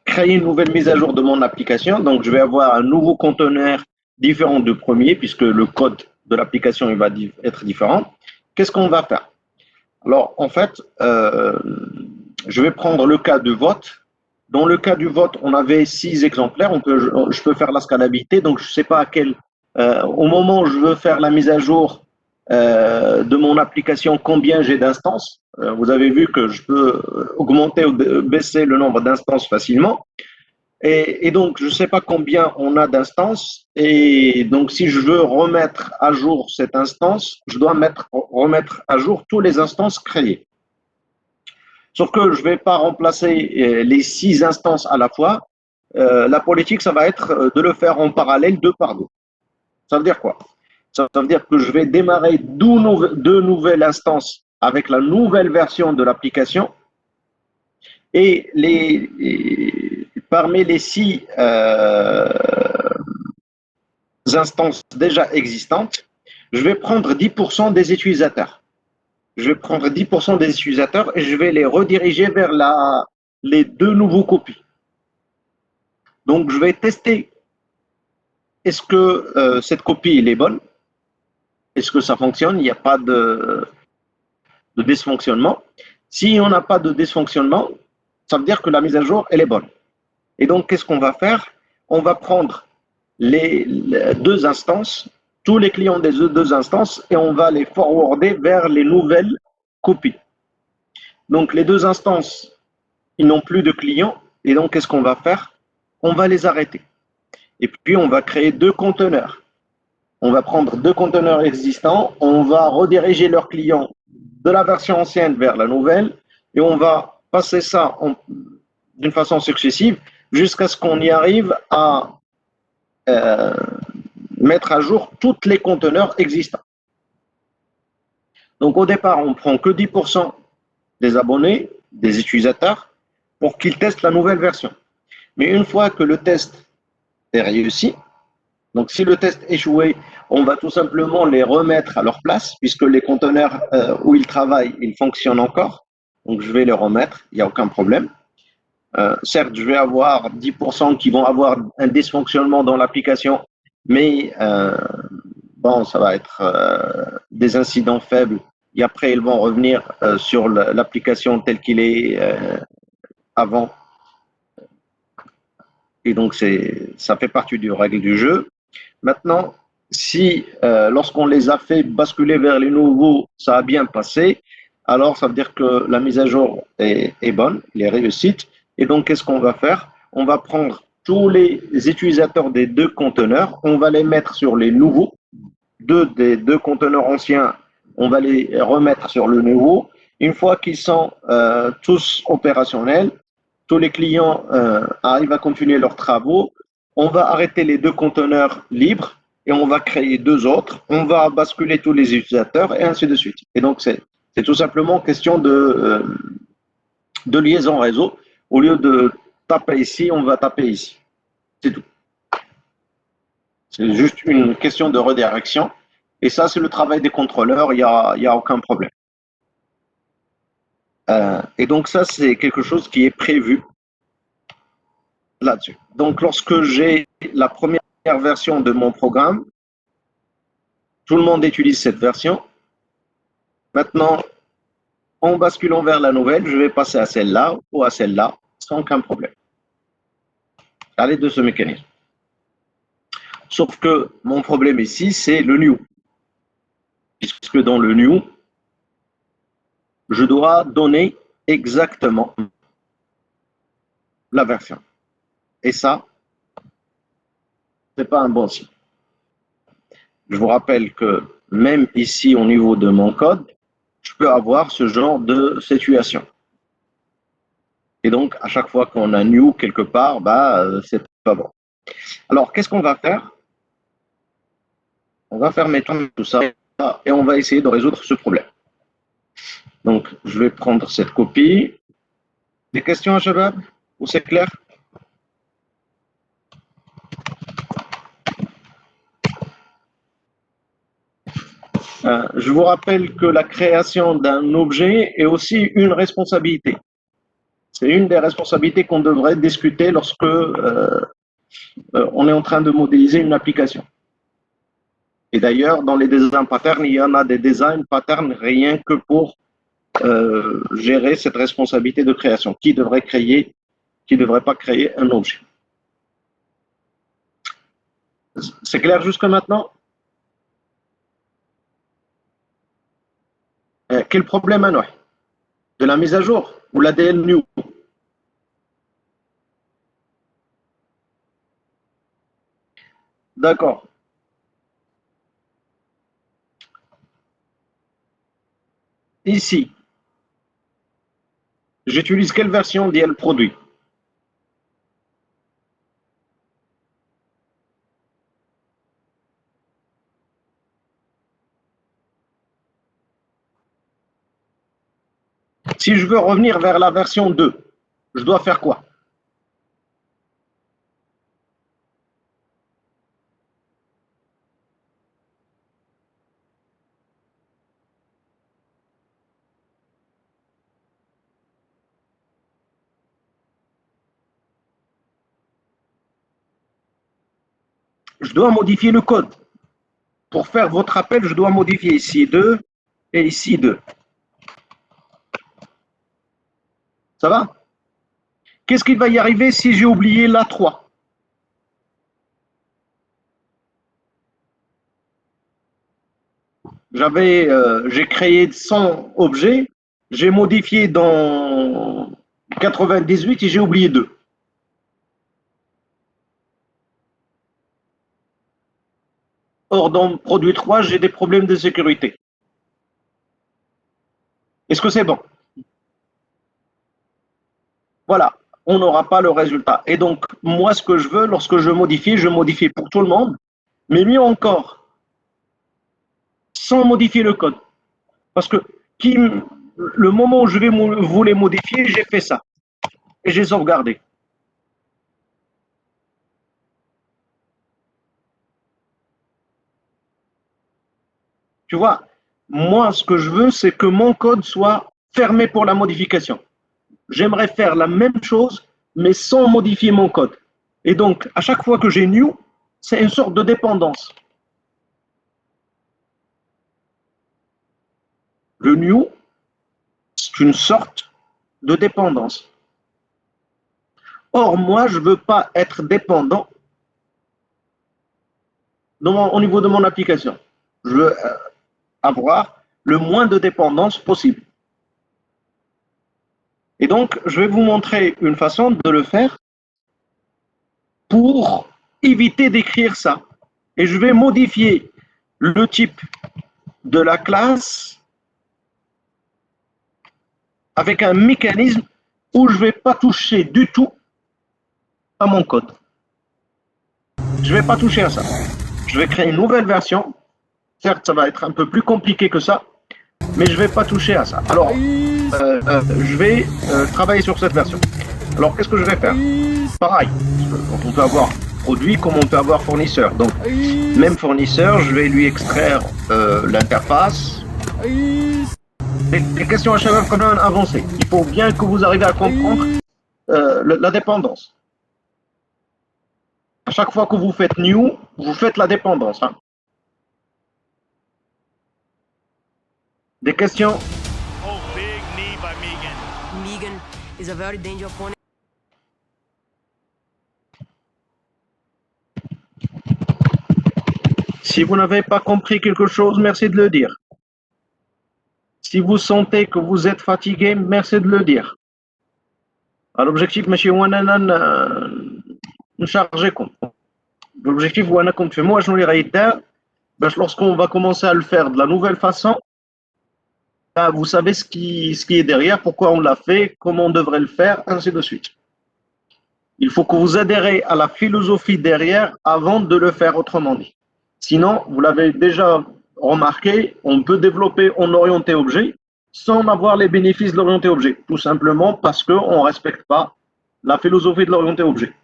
créer une nouvelle mise à jour de mon application, donc je vais avoir un nouveau conteneur différent du premier, puisque le code de l'application va être différent. Qu'est-ce qu'on va faire? Alors, en fait, je vais prendre le cas du vote. Dans le cas du vote, on avait 6 exemplaires. Je peux faire la scalabilité. Donc, je ne sais pas à quel. Au moment où je veux faire la mise à jour de mon application, combien j'ai d'instances. Vous avez vu que je peux augmenter ou baisser le nombre d'instances facilement. Et donc, je ne sais pas combien on a d'instances. Et donc, si je veux remettre à jour cette instance, je dois remettre à jour toutes les instances créées. Sauf que je ne vais pas remplacer les 6 instances à la fois. La politique, ça va être de le faire en parallèle, 2 par 2. Ça veut dire quoi? Ça veut dire que je vais démarrer 2 nouvelles instances avec la nouvelle version de l'application. Et parmi les 6 instances déjà existantes, je vais prendre 10% des utilisateurs. Je vais prendre 10% des utilisateurs et je vais les rediriger vers les 2 nouveaux copies. Donc, je vais tester est-ce que cette copie elle est bonne? Est-ce que ça fonctionne? Il n'y a pas de dysfonctionnement. Si on n'a pas de dysfonctionnement, ça veut dire que la mise à jour, elle est bonne. Et donc, qu'est-ce qu'on va faire? On va prendre les 2 instances, tous les clients des 2 instances, et on va les forwarder vers les nouvelles copies. Donc, les 2 instances, ils n'ont plus de clients, et donc, qu'est-ce qu'on va faire? On va les arrêter. Et puis, on va créer 2 conteneurs. On va prendre 2 conteneurs existants, on va rediriger leurs clients de la version ancienne vers la nouvelle, et on va passer ça d'une façon successive jusqu'à ce qu'on y arrive à mettre à jour tous les conteneurs existants. Donc au départ, on prend que 10% des abonnés, des utilisateurs, pour qu'ils testent la nouvelle version. Mais une fois que le test est réussi, donc si le test échoué, on va tout simplement les remettre à leur place, puisque les conteneurs où ils travaillent, ils fonctionnent encore. Donc je vais les remettre, il n'y a aucun problème. Certes, je vais avoir 10% qui vont avoir un dysfonctionnement dans l'application, mais bon, ça va être des incidents faibles. Et après, ils vont revenir sur l'application telle qu'il est avant. Et donc, ça fait partie du règle du jeu. Maintenant, si lorsqu'on les a fait basculer vers les nouveaux, ça a bien passé, alors ça veut dire que la mise à jour est bonne, elle est réussite. Et donc, qu'est-ce qu'on va faire? On va prendre tous les utilisateurs des deux conteneurs, on va les mettre sur les nouveaux. Des deux conteneurs anciens, on va les remettre sur le nouveau. Une fois qu'ils sont tous opérationnels, tous les clients arrivent à continuer leurs travaux, on va arrêter les deux conteneurs libres et on va créer deux autres. On va basculer tous les utilisateurs et ainsi de suite. Et donc, c'est tout simplement question de liaison réseau. Au lieu de taper ici, on va taper ici. C'est tout. C'est juste une question de redirection. Et ça, c'est le travail des contrôleurs, il y a aucun problème. Et donc ça, c'est quelque chose qui est prévu là-dessus. Donc lorsque j'ai la première version de mon programme, tout le monde utilise cette version. Maintenant, en basculant vers la nouvelle, je vais passer à celle-là ou à celle-là sans aucun problème. À l'aide de ce mécanisme. Sauf que mon problème ici, c'est le new. Puisque dans le new, je dois donner exactement la version. Et ça, ce n'est pas un bon signe. Je vous rappelle que même ici, au niveau de mon code, je peux avoir ce genre de situation. Et donc, à chaque fois qu'on a new quelque part, c'est pas bon. Alors, qu'est-ce qu'on va faire? On va fermer tout ça et on va essayer de résoudre ce problème. Donc, je vais prendre cette copie. Des questions à Shabab? Ou c'est clair? Je vous rappelle que la création d'un objet est aussi une responsabilité. C'est une des responsabilités qu'on devrait discuter lorsque on est en train de modéliser une application. Et d'ailleurs, dans les design patterns, il y en a des design patterns rien que pour gérer cette responsabilité de création. Qui devrait créer, qui ne devrait pas créer un objet. C'est clair jusque maintenant? Quel problème, Anoï? De la mise à jour ou l'ADL new? D'accord. Ici, j'utilise quelle version d'IL produit? Si je veux revenir vers la version 2, je dois faire quoi? Je dois modifier le code. Pour faire votre appel, je dois modifier ici 2 et ici 2. Ça va? Qu'est-ce qui va y arriver si j'ai oublié la 3? J'ai créé 100 objets, j'ai modifié dans 98 et j'ai oublié 2. Or, dans produit 3, j'ai des problèmes de sécurité. Est-ce que c'est bon? Voilà, on n'aura pas le résultat. Et donc, moi, ce que je veux, lorsque je modifie pour tout le monde. Mais mieux encore, sans modifier le code. Parce que le moment où je vais vous les modifier, j'ai fait ça. Et j'ai sauvegardé. Tu vois, moi, ce que je veux, c'est que mon code soit fermé pour la modification. J'aimerais faire la même chose, mais sans modifier mon code. Et donc, à chaque fois que j'ai new, c'est une sorte de dépendance. Le new, c'est une sorte de dépendance. Or, moi, je ne veux pas être dépendant au niveau de mon application. Je veux avoir le moins de dépendance possible. Et donc, je vais vous montrer une façon de le faire pour éviter d'écrire ça. Et je vais modifier le type de la classe avec un mécanisme où je ne vais pas toucher du tout à mon code. Je ne vais pas toucher à ça. Je vais créer une nouvelle version. Certes, ça va être un peu plus compliqué que ça, mais je ne vais pas toucher à ça. Alors, je vais travailler sur cette version. Alors, qu'est-ce que je vais faire? Pareil, on peut avoir produit comme on peut avoir fournisseur. Donc, même fournisseur, je vais lui extraire l'interface. Les questions HTML quand même avancées. Il faut bien que vous arriviez à comprendre la dépendance. À chaque fois que vous faites new, vous faites la dépendance. Hein. Des questions? Oh, big knee by Megan. Megan is a very dangerous opponent. Si vous n'avez pas compris quelque chose, merci de le dire. Si vous sentez que vous êtes fatigué, merci de le dire. L'objectif, monsieur Wananan, nous charger compte. L'objectif, Wananan, fait moi, je nous l'ai lorsqu'on va commencer à le faire de la nouvelle façon, vous savez ce qui est derrière, pourquoi on l'a fait, comment on devrait le faire, ainsi de suite. Il faut que vous adhérez à la philosophie derrière avant de le faire autrement dit. Sinon, vous l'avez déjà remarqué, on peut développer en orienté objet sans avoir les bénéfices de l'orienté objet, tout simplement parce qu'on ne respecte pas la philosophie de l'orienté objet.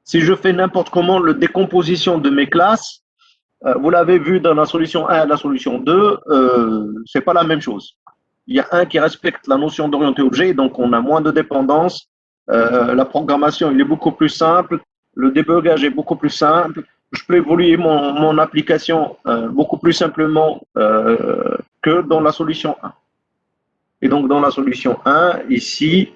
Si je fais n'importe comment la décomposition de mes classes, vous l'avez vu dans la solution 1 et la solution 2, ce n'est pas la même chose. Il y a un qui respecte la notion d'orienté objet, donc on a moins de dépendance, la programmation il est beaucoup plus simple, le débugage est beaucoup plus simple, je peux évoluer mon application beaucoup plus simplement que dans la solution 1. Et donc dans la solution 1, ici,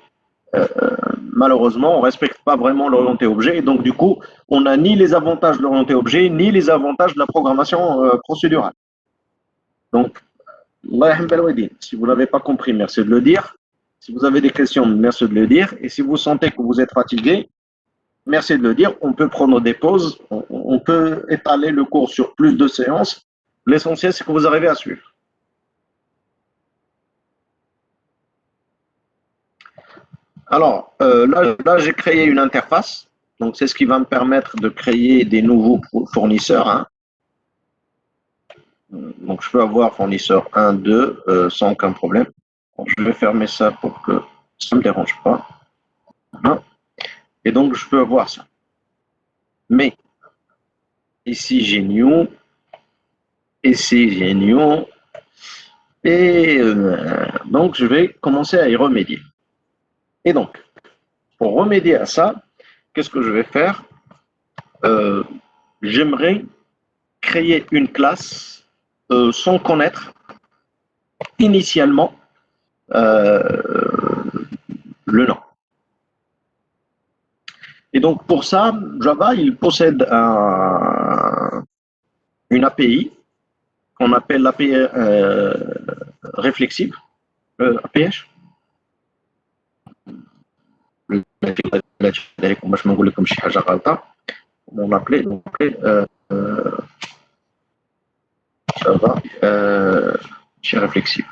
malheureusement, on ne respecte pas vraiment l'orienté objet. Et donc, du coup, on n'a ni les avantages de l'orienté objet, ni les avantages de la programmation procédurale. Donc, si vous n'avez pas compris, merci de le dire. Si vous avez des questions, merci de le dire. Et si vous sentez que vous êtes fatigué, merci de le dire. On peut prendre des pauses. On peut étaler le cours sur plus de séances. L'essentiel, c'est que vous arrivez à suivre. Alors, là j'ai créé une interface. Donc, c'est ce qui va me permettre de créer des nouveaux fournisseurs. Hein. Donc, je peux avoir fournisseur 1, 2 sans aucun problème. Bon, je vais fermer ça pour que ça ne me dérange pas. Voilà. Et donc, je peux avoir ça. Mais, ici, j'ai new. Ici, j'ai new. Et donc, je vais commencer à y remédier. Et donc, pour remédier à ça, qu'est-ce que je vais faire? J'aimerais créer une classe sans connaître initialement le nom. Et donc, pour ça, Java, il possède une API qu'on appelle l'API réflexive, APH. باش ما نقول لكم شي حاجه غلطه on appelait Java chez réflexive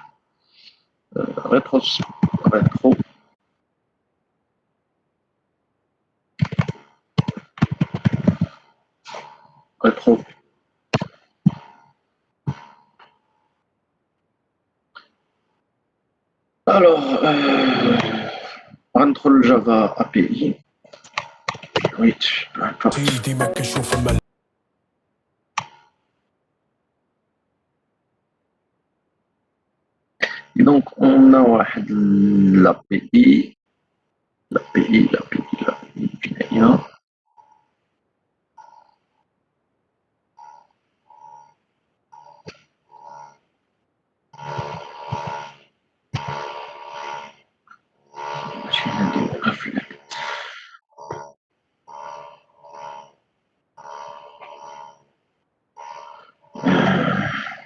rétro rétro. Alors, entre le Java API, oui, peu importe. Et donc, on a l'API, l'API,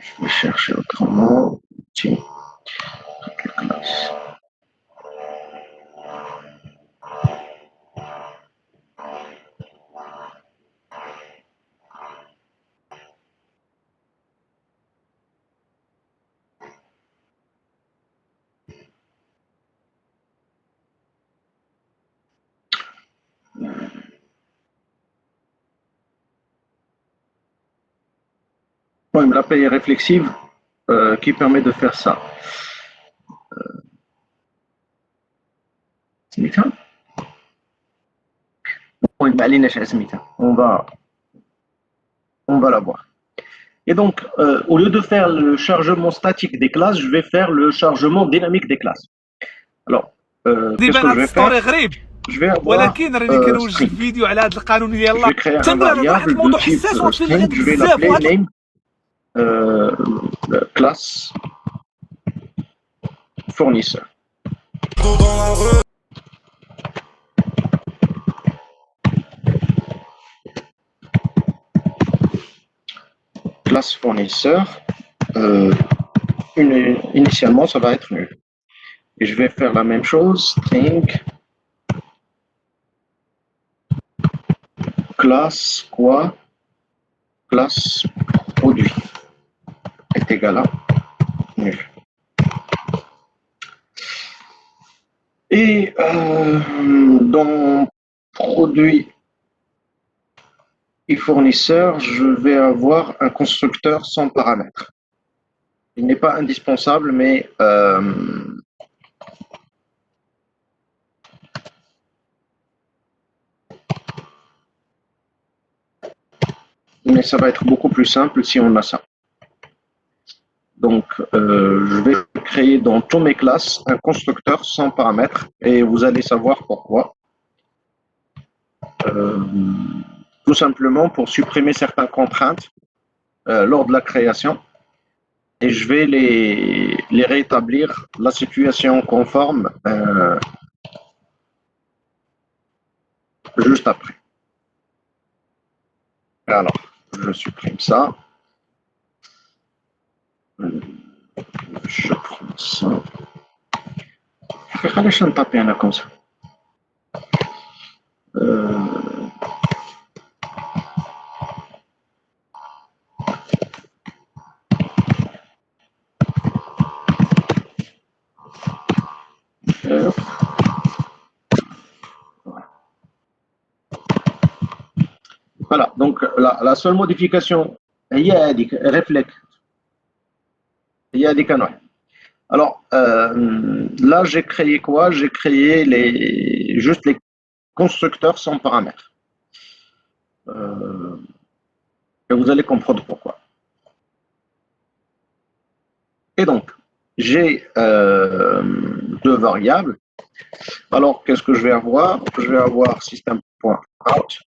je vais chercher autrement. Tiens, classe. Oui, l'API réflexive qui permet de faire ça. On va la voir. Et donc, au lieu de faire le chargement statique des classes, je vais faire le chargement dynamique des classes. Alors, qu'est-ce que je vais faire? Je vais avoir string. Je vais créer un variable de type string. Je vais l'appeler name classe fournisseur. Classe fournisseur, initialement ça va être nul. Et je vais faire la même chose, string classe quoi? Classe produit est égal à nul. Et dans produit et fournisseur, je vais avoir un constructeur sans paramètres. Il n'est pas indispensable, mais ça va être beaucoup plus simple si on a ça. Donc, je vais créer dans toutes mes classes un constructeur sans paramètres et vous allez savoir pourquoi. Tout simplement pour supprimer certaines contraintes lors de la création et je vais les rétablir la situation conforme juste après. Alors, je supprime ça. Je prends ça. Je vais taper là comme ça. Voilà, donc la seule modification, il y a des réflexes. Il y a des canaux. Alors, là, j'ai créé quoi? J'ai créé juste les constructeurs sans paramètres. Et vous allez comprendre pourquoi. Et donc, j'ai deux variables. Alors, qu'est-ce que je vais avoir? Je vais avoir system.out,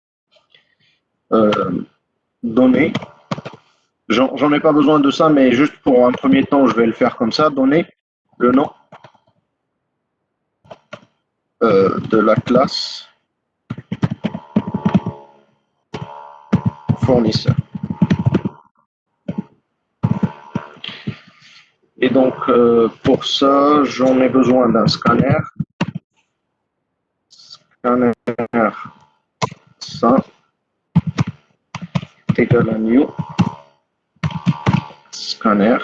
données. J'en ai pas besoin de ça, mais juste pour un premier temps, je vais le faire comme ça. Donner le nom de la classe fournisseur. Et donc, pour ça, j'en ai besoin d'un scanner. Scanner, ça, égal à new. Scanner.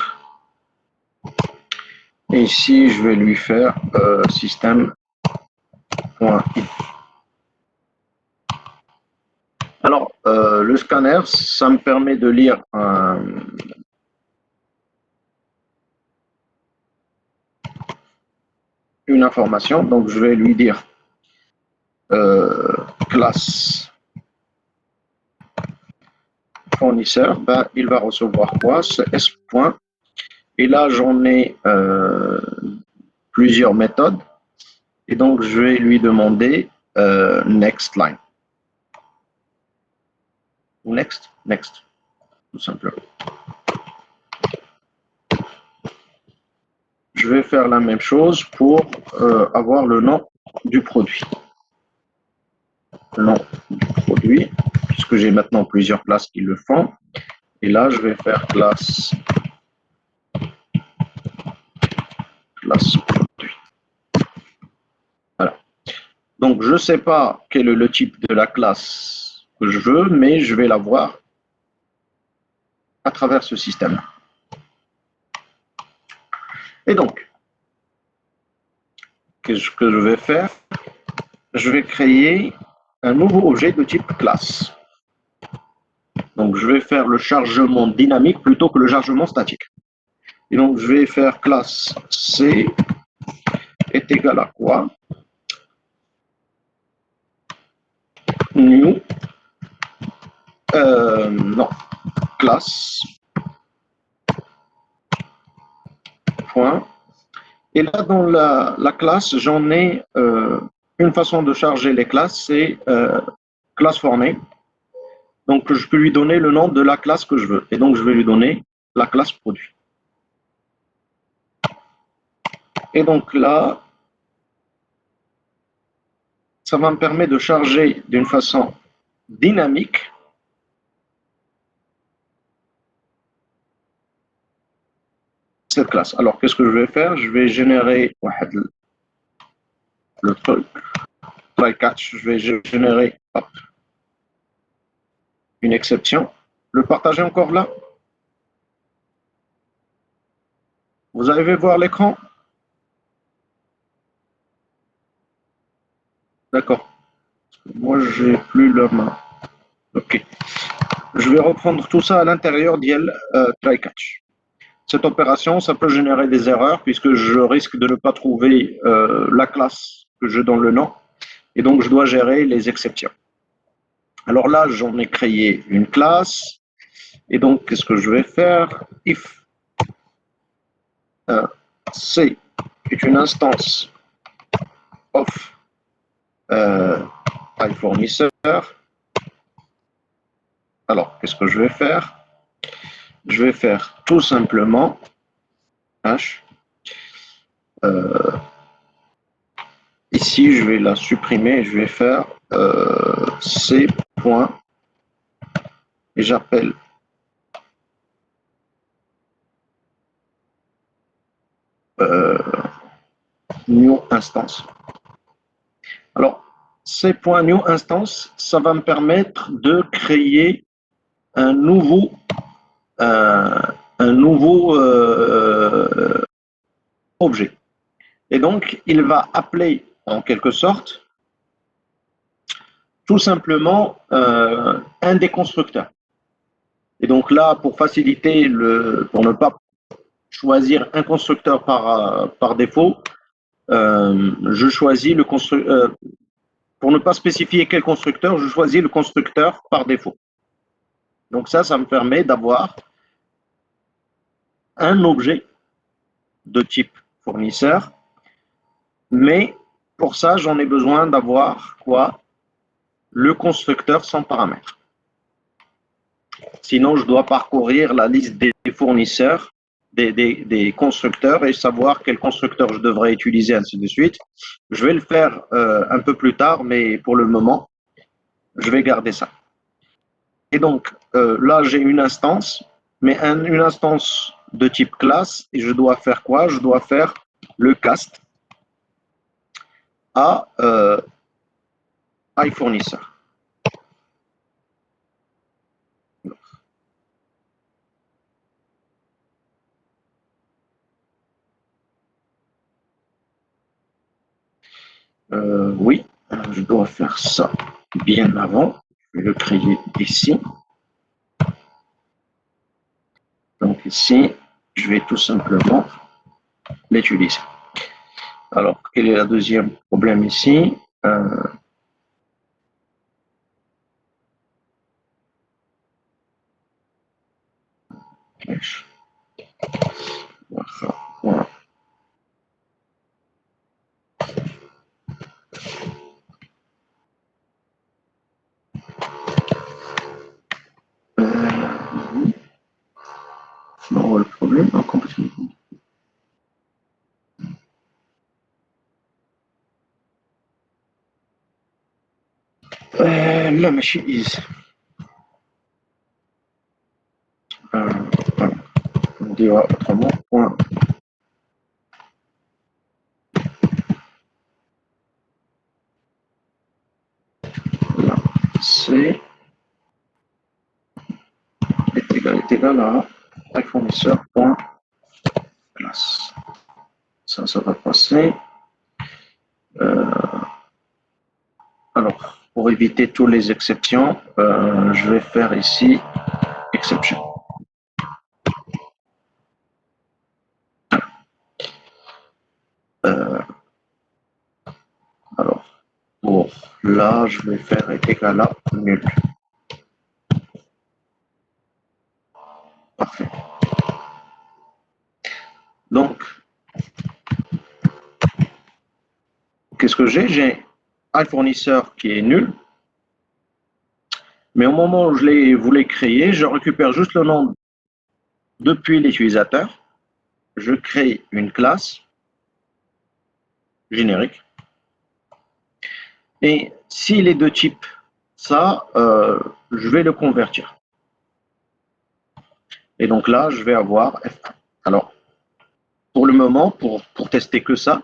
Et ici, je vais lui faire système.in. Alors, le scanner, ça me permet de lire une information. Donc, je vais lui dire classe fournisseur. Ben, il va recevoir quoi? C'est S point. Et là, j'en ai plusieurs méthodes. Et donc, je vais lui demander next line. Ou next, tout simplement. Je vais faire la même chose pour avoir le nom du produit. Le nom du produit, puisque j'ai maintenant plusieurs classes qui le font. Et là, je vais faire classe produit. Voilà. Donc, je ne sais pas quel est le type de la classe que je veux, mais je vais l'avoir à travers ce système. Et donc, qu'est-ce que je vais faire? Je vais créer un nouveau objet de type classe. Donc, je vais faire le chargement dynamique plutôt que le chargement statique. Et donc, je vais faire classe C est égal à quoi? New, non, classe, point. Et là, dans la classe, j'en ai une façon de charger les classes, c'est classe formée. Donc, je peux lui donner le nom de la classe que je veux. Et donc, je vais lui donner la classe produit. Et donc là, ça va me permettre de charger d'une façon dynamique cette classe. Alors, qu'est-ce que je vais faire? Je vais générer le truc, try catch, je vais générer une exception. Le partager encore là. Vous arrivez à voir l'écran? D'accord. Moi, j'ai plus la main. OK. Je vais reprendre tout ça à l'intérieur d'IL try catch. Cette opération, ça peut générer des erreurs puisque je risque de ne pas trouver la classe que je donne le nom. Et donc, je dois gérer les exceptions. Alors là, j'en ai créé une classe. Et donc, qu'est-ce que je vais faire? If C est une instance of iFournisseur. Alors, qu'est-ce que je vais faire? Je vais faire tout simplement H. Ici, je vais la supprimer. Je vais faire C. Point, et j'appelle new instance. Alors, C.new instance, ça va me permettre de créer un nouveau objet. Et donc, il va appeler en quelque sorte tout simplement un des constructeurs. Et donc là, pour faciliter, pour ne pas choisir un constructeur par défaut, je choisis le constructeur. Pour ne pas spécifier quel constructeur, je choisis le constructeur par défaut. Donc ça me permet d'avoir un objet de type fournisseur, mais pour ça, j'en ai besoin d'avoir quoi? Le constructeur sans paramètres. Sinon, je dois parcourir la liste des fournisseurs, des constructeurs et savoir quel constructeur je devrais utiliser, ainsi de suite. Je vais le faire un peu plus tard, mais pour le moment, je vais garder ça. Et donc, là, j'ai une instance, mais une instance de type classe, et je dois faire quoi? Je dois faire le cast à iFournisseur. Oui, je dois faire ça bien avant. je vais le créer ici. Donc ici, je vais tout simplement l'utiliser. Alors, quel est le deuxième problème ici? Voilà. Non, le problème, complètement. Là, ماشي easy. Voilà. On dira autrement. Point. Là, c'est est égal à fournisseur point classe. Ça va passer. Alors, pour éviter toutes les exceptions, je vais faire ici exception. Alors, pour là, je vais faire est égal à nul. Parfait. Donc, qu'est-ce que j'ai? J'ai un fournisseur qui est nul, mais au moment où je voulais créer, je récupère juste le nom depuis l'utilisateur. Je crée une classe générique. Et s'il est de type ça, je vais le convertir. Et donc là, je vais avoir F1. Alors, pour le moment, pour tester que ça,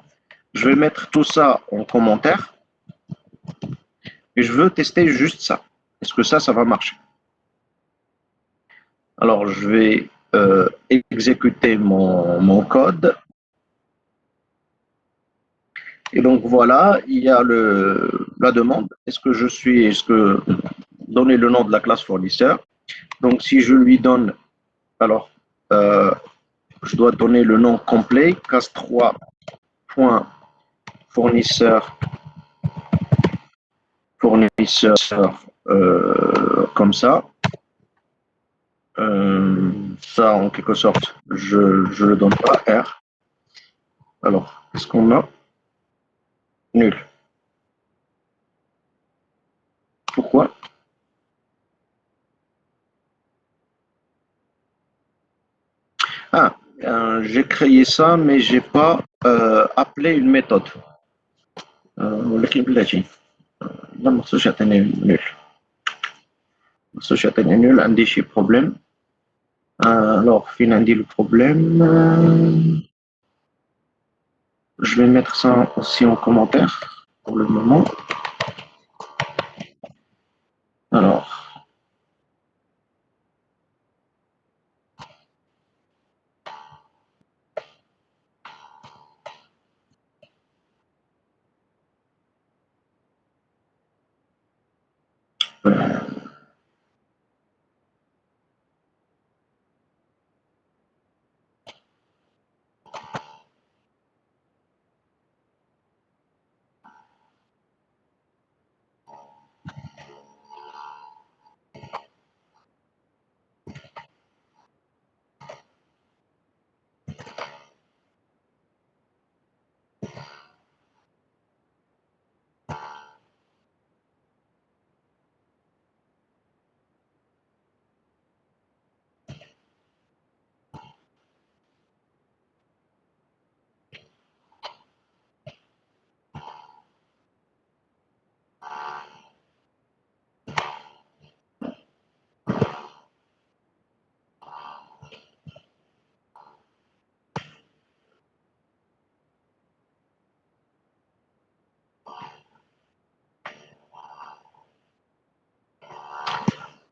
je vais mettre tout ça en commentaire. Et je veux tester juste ça. Est-ce que ça va marcher? Alors, je vais exécuter mon code. Et donc voilà, il y a la demande. Est-ce que donner le nom de la classe fournisseur? Donc si je lui donne, alors je dois donner le nom complet, case3.fournisseur comme ça. Ça en quelque sorte, je ne le donne pas R. Alors, qu'est-ce qu'on a? Nul. Pourquoi? Ah, j'ai créé ça, mais j'ai pas appelé une méthode. ولكن بلاتي لا ما خصوش يعطيني نول ما خصوش يعطيني نول عندي شي بروبليم alors فين عندي le problème je vais mettre ça aussi en commentaire pour le moment alors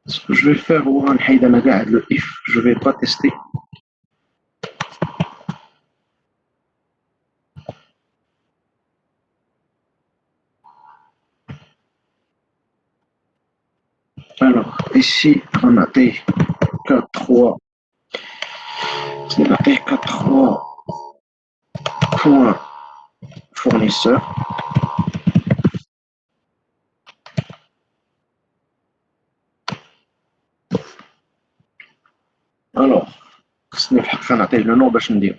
ce que je vais faire هو نحيد انا قاعد le if je vais pas tester Alors, ici, on a des K3. C'est la K3 point fournisseur. Alors, le nom,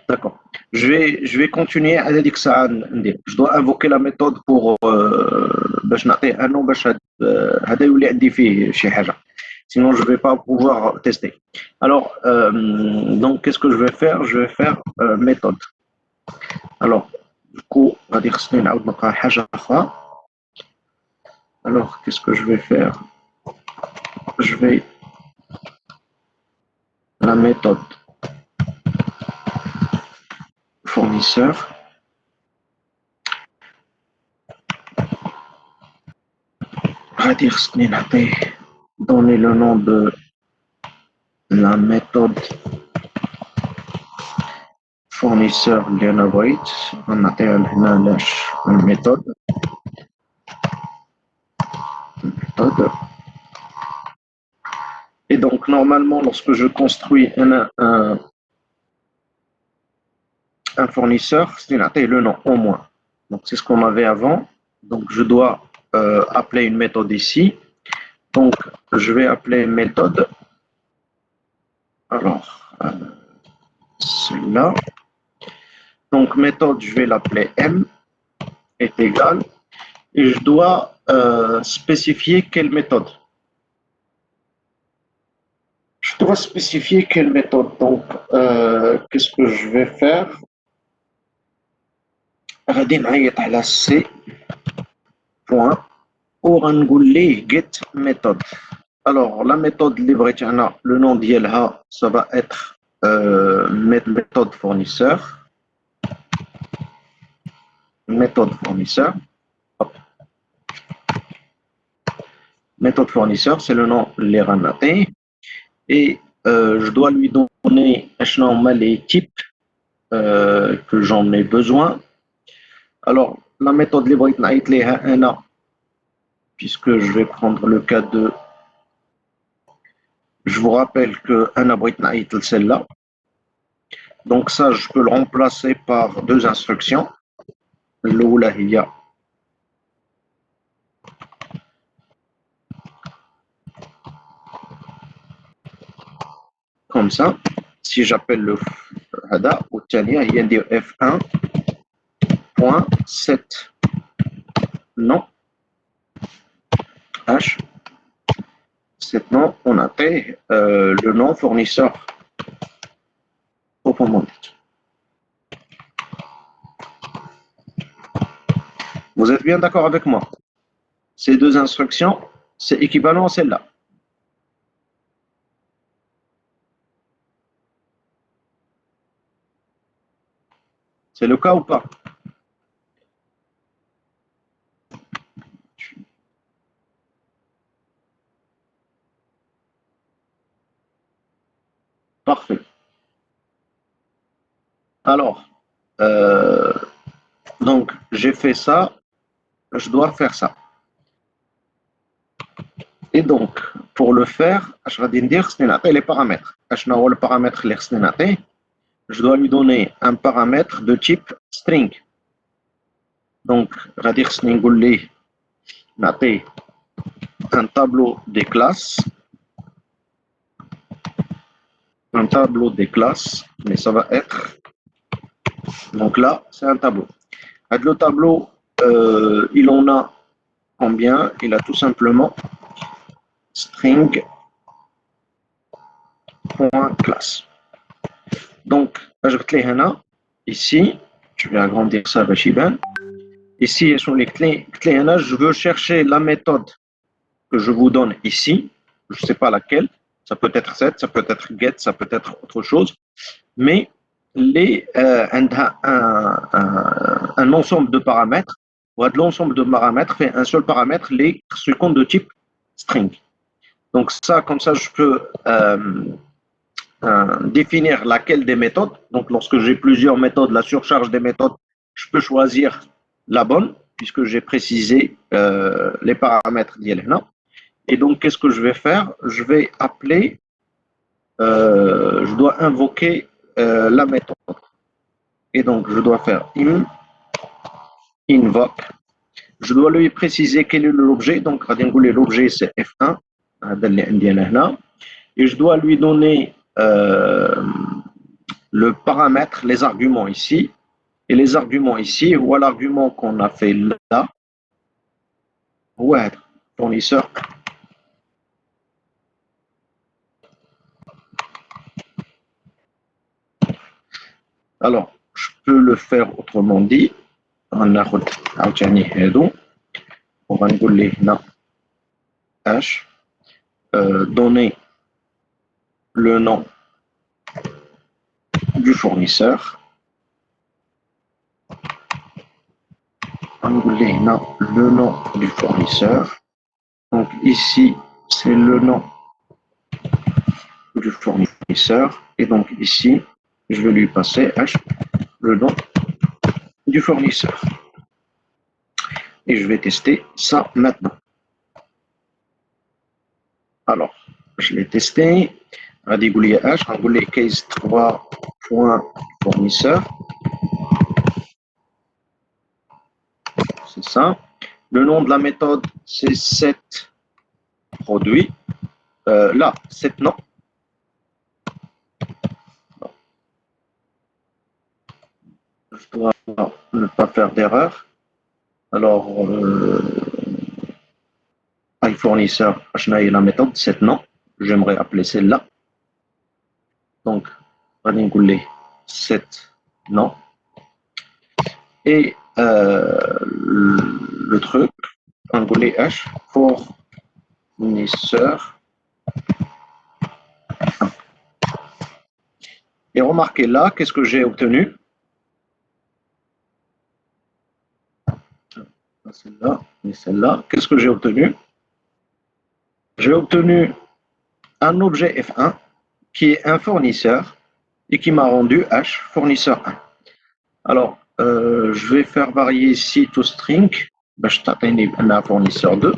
d'accord. Je vais continuer à dire que ça. Je dois invoquer la méthode pour un nom. Sinon, je ne vais pas pouvoir tester. Alors, donc, qu'est-ce que je vais faire? Je vais faire méthode. Alors, du coup, on va dire alors, qu'est-ce que je vais faire? Je vais la méthode fournisseur. On va dire donner le nom de la méthode fournisseur Lianavoid. On a une méthode. Et donc, normalement, lorsque je construis un fournisseur, c'est le nom au moins. Donc, c'est ce qu'on avait avant. Donc, je dois appeler une méthode ici. Donc, je vais appeler méthode. Alors, celle-là. Donc, méthode, je vais l'appeler M est égal. Et je dois spécifier quelle méthode. Je dois spécifier quelle méthode. Donc, qu'est-ce que je vais faire? غادي نعيط على C point وغنقول get méthode. Alors, la méthode اللي بغيت انا le nom ديالها ça va être méthode fournisseur. Méthode fournisseur. Hop. Méthode fournisseur, c'est le nom اللي غنعطيه. Et je dois lui donner les types que j'en ai besoin. Alors, la méthode puisque je vais prendre le cas de... Je vous rappelle que celle-là. Donc ça, je peux le remplacer par deux instructions. Comme ça, si j'appelle le hada, ou tania, il y a des F1.set. Non. H. Cet nom, on a fait le nom fournisseur. Vous êtes bien d'accord avec moi? Ces deux instructions, c'est équivalent à celle-là. C'est le cas ou pas? Parfait. Alors, donc j'ai fait ça, je dois faire ça. Et donc, pour le faire, je vais dire les paramètres. Le paramètre je dois lui donner un paramètre de type string. Donc, je vais dire un tableau des classes. Un tableau des classes, mais ça va être... Donc là, c'est un tableau. Le tableau, il en a combien? Il a tout simplement string.class. Donc, ici, je vais agrandir ça, ici, sur les clés, je veux chercher la méthode que je vous donne ici. Je ne sais pas laquelle. Ça peut être set, ça peut être get, ça peut être autre chose. Mais un ensemble de paramètres, ou l'ensemble de paramètres fait un seul paramètre, les compte de type string. Donc ça, comme ça, je peux définir laquelle des méthodes. Donc lorsque j'ai plusieurs méthodes, la surcharge des méthodes, je peux choisir la bonne, puisque j'ai précisé les paramètres d'Yelena. Et donc, qu'est-ce que je vais faire? Je vais appeler, je dois invoquer la méthode. Et donc, je dois faire invoke. Je dois lui préciser quel est l'objet. Donc, l'objet, c'est F1. Et je dois lui donner le paramètre, les arguments ici. Et les arguments ici, voilà l'argument qu'on a fait là. Ouais, fournisseur. Alors, je peux le faire autrement dit. On va H, donner le nom du fournisseur. Le nom du fournisseur. Donc ici, c'est le nom du fournisseur. Et donc ici, je vais lui passer H, le nom du fournisseur. Et je vais tester ça maintenant. Alors, je l'ai testé. Radigoulier H, Radigoulier case 3.fournisseur. C'est ça. Le nom de la méthode, c'est set produit. Là, set nom. Je dois ne pas faire d'erreur. Alors, fournisseur, la méthode, set nom. J'aimerais appeler celle-là. Donc, set nom. Et le truc, H, fournisseur. Et remarquez là, qu'est-ce que j'ai obtenu? Celle-là et celle-là. Qu'est-ce que j'ai obtenu? J'ai obtenu un objet F1 qui est un fournisseur et qui m'a rendu H fournisseur 1. Alors, je vais faire varier ici toString, un fournisseur 2.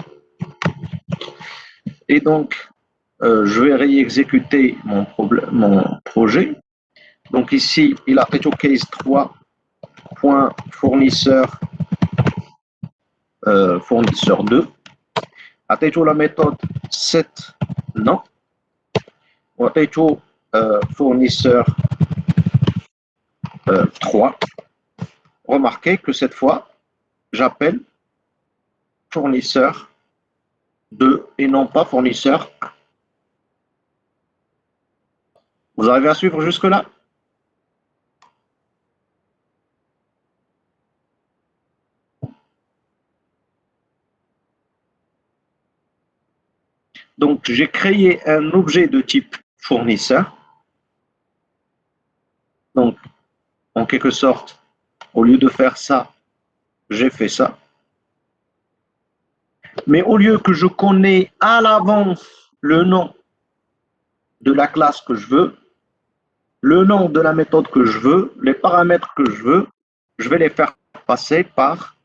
Et donc, je vais réexécuter mon projet. Donc ici, il a case 3.fournisseur fournisseur 2. A la méthode set non. On fournisseur 3. Remarquez que cette fois, j'appelle fournisseur 2 et non pas fournisseur 1. Vous arrivez à suivre jusque-là? Donc, j'ai créé un objet de type fournisseur. Donc, en quelque sorte, au lieu de faire ça, j'ai fait ça. Mais au lieu que je connais à l'avance le nom de la classe que je veux, le nom de la méthode que je veux, les paramètres que je veux, je vais les faire passer par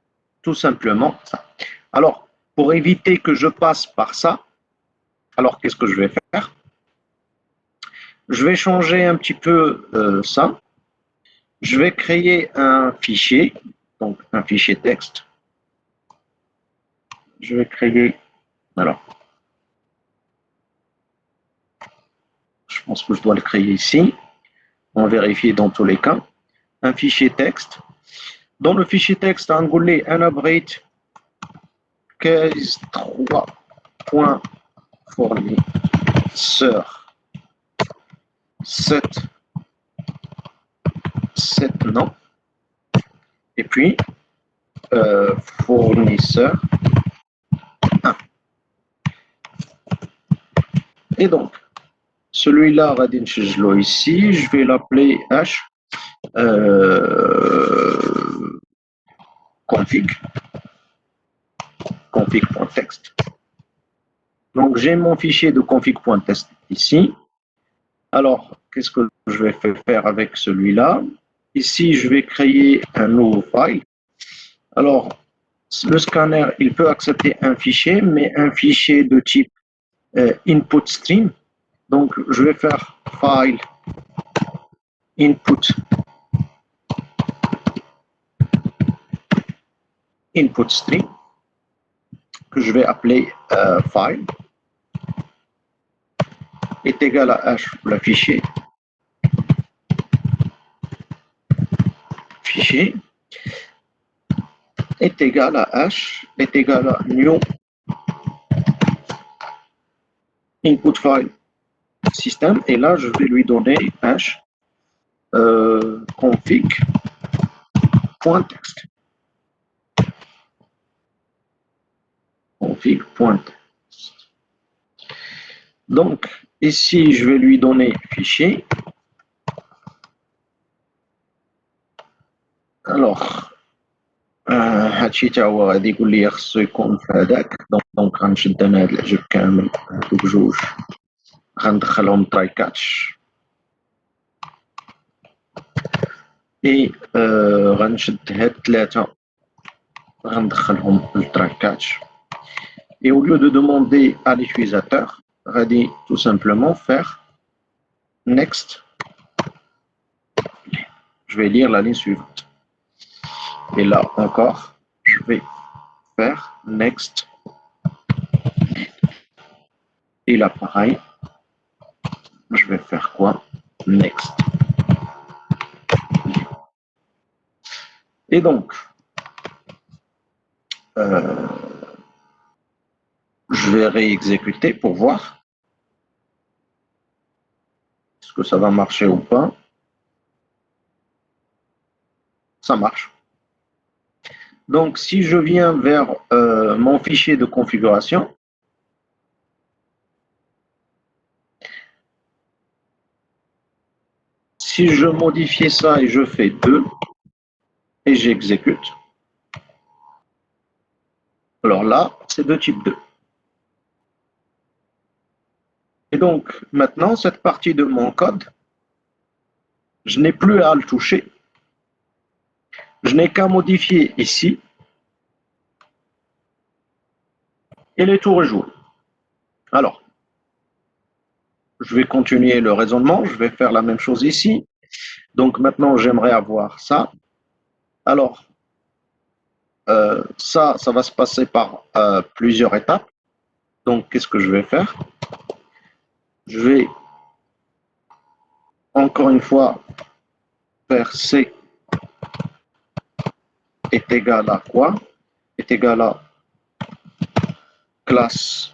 tout simplement ça. Alors, pour éviter que je passe par ça, alors qu'est-ce que je vais faire? Je vais changer un petit peu ça. Je vais créer un fichier, donc un fichier texte. Je vais créer, alors, je pense que je dois le créer ici. On va vérifier dans tous les cas. Un fichier texte. Dans le fichier texte, on va un upgrade case 3.fournisseur 7 non. Et puis, fournisseur 1. Et donc, celui-là, ici, je vais l'appeler H config.text. Donc, j'ai mon fichier de config.text ici. Alors, qu'est-ce que je vais faire avec celui-là? Ici, je vais créer un nouveau file. Alors, Le scanner, il peut accepter un fichier, mais un fichier de type input stream. Donc, je vais faire file input stream que je vais appeler file est égal à h pour le fichier est égal à h est égal à new input file system, et là je vais lui donner h config.text. Donc ici je vais lui donner fichier. Alors هادشي تا هو غادي يقول لي خصو يكون في هذاك. دونك غنشد انا هاد العجب كامل هادوك بجوج غندخلهم تراي كاتش اي غنشد هاد ثلاثة غندخلهم للتراي كاتش. Et au lieu de demander à l'utilisateur, غادي tout simplement faire next. Je vais lire la ligne suivante. Et là encore, je vais faire next. Et là pareil, je vais faire quoi? Next. Et donc, je vais réexécuter pour voir est-ce que ça va marcher ou pas. Ça marche. Donc, si je viens vers mon fichier de configuration, si je modifie ça et je fais 2 et j'exécute, alors là, c'est de type 2. Et donc, maintenant, cette partie de mon code, je n'ai plus à le toucher. Je n'ai qu'à modifier ici et les tours joués. Alors, je vais continuer le raisonnement, je vais faire la même chose ici. Donc maintenant, j'aimerais avoir ça. Alors, ça va se passer par plusieurs étapes. Donc, qu'est-ce que je vais faire? Je vais encore une fois faire C est égal à quoi? Est égal à classe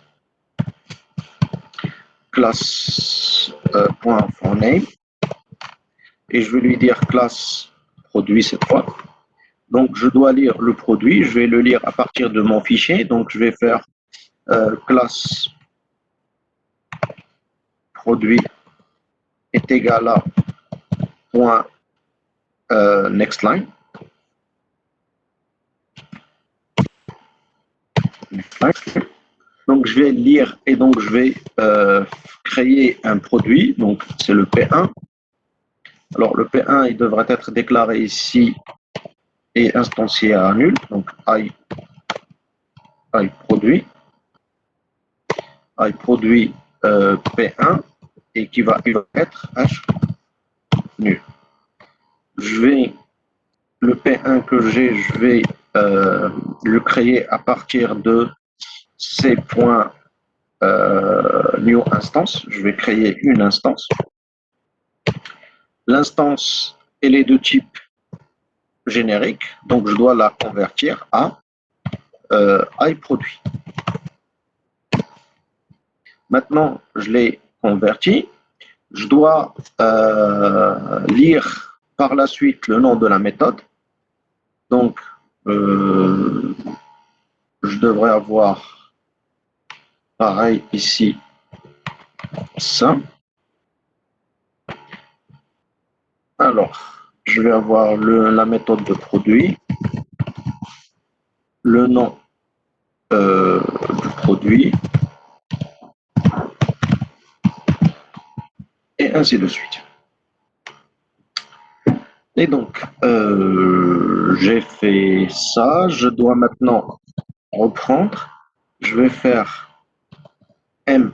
.forName, et je vais lui dire classe produit cette fois. Donc je dois lire le produit, je vais le lire à partir de mon fichier, donc je vais faire classe produit est égal à point next line. Donc je vais lire et donc je vais créer un produit, donc c'est le P1. Alors le P1 il devrait être déclaré ici et instancié à nul, donc i produit P1 et il va être h nul. Le P1 que j'ai, je vais le créer à partir de c.new instance. Je vais créer une instance. L'instance, elle est de type générique, donc je dois la convertir à iProduit. Maintenant, je l'ai converti. Je dois lire par la suite le nom de la méthode. Donc, je devrais avoir pareil ici, ça. Alors, je vais avoir la méthode de produit, le nom du produit, et ainsi de suite. Et donc, j'ai fait ça. Je dois maintenant reprendre. Je vais faire m.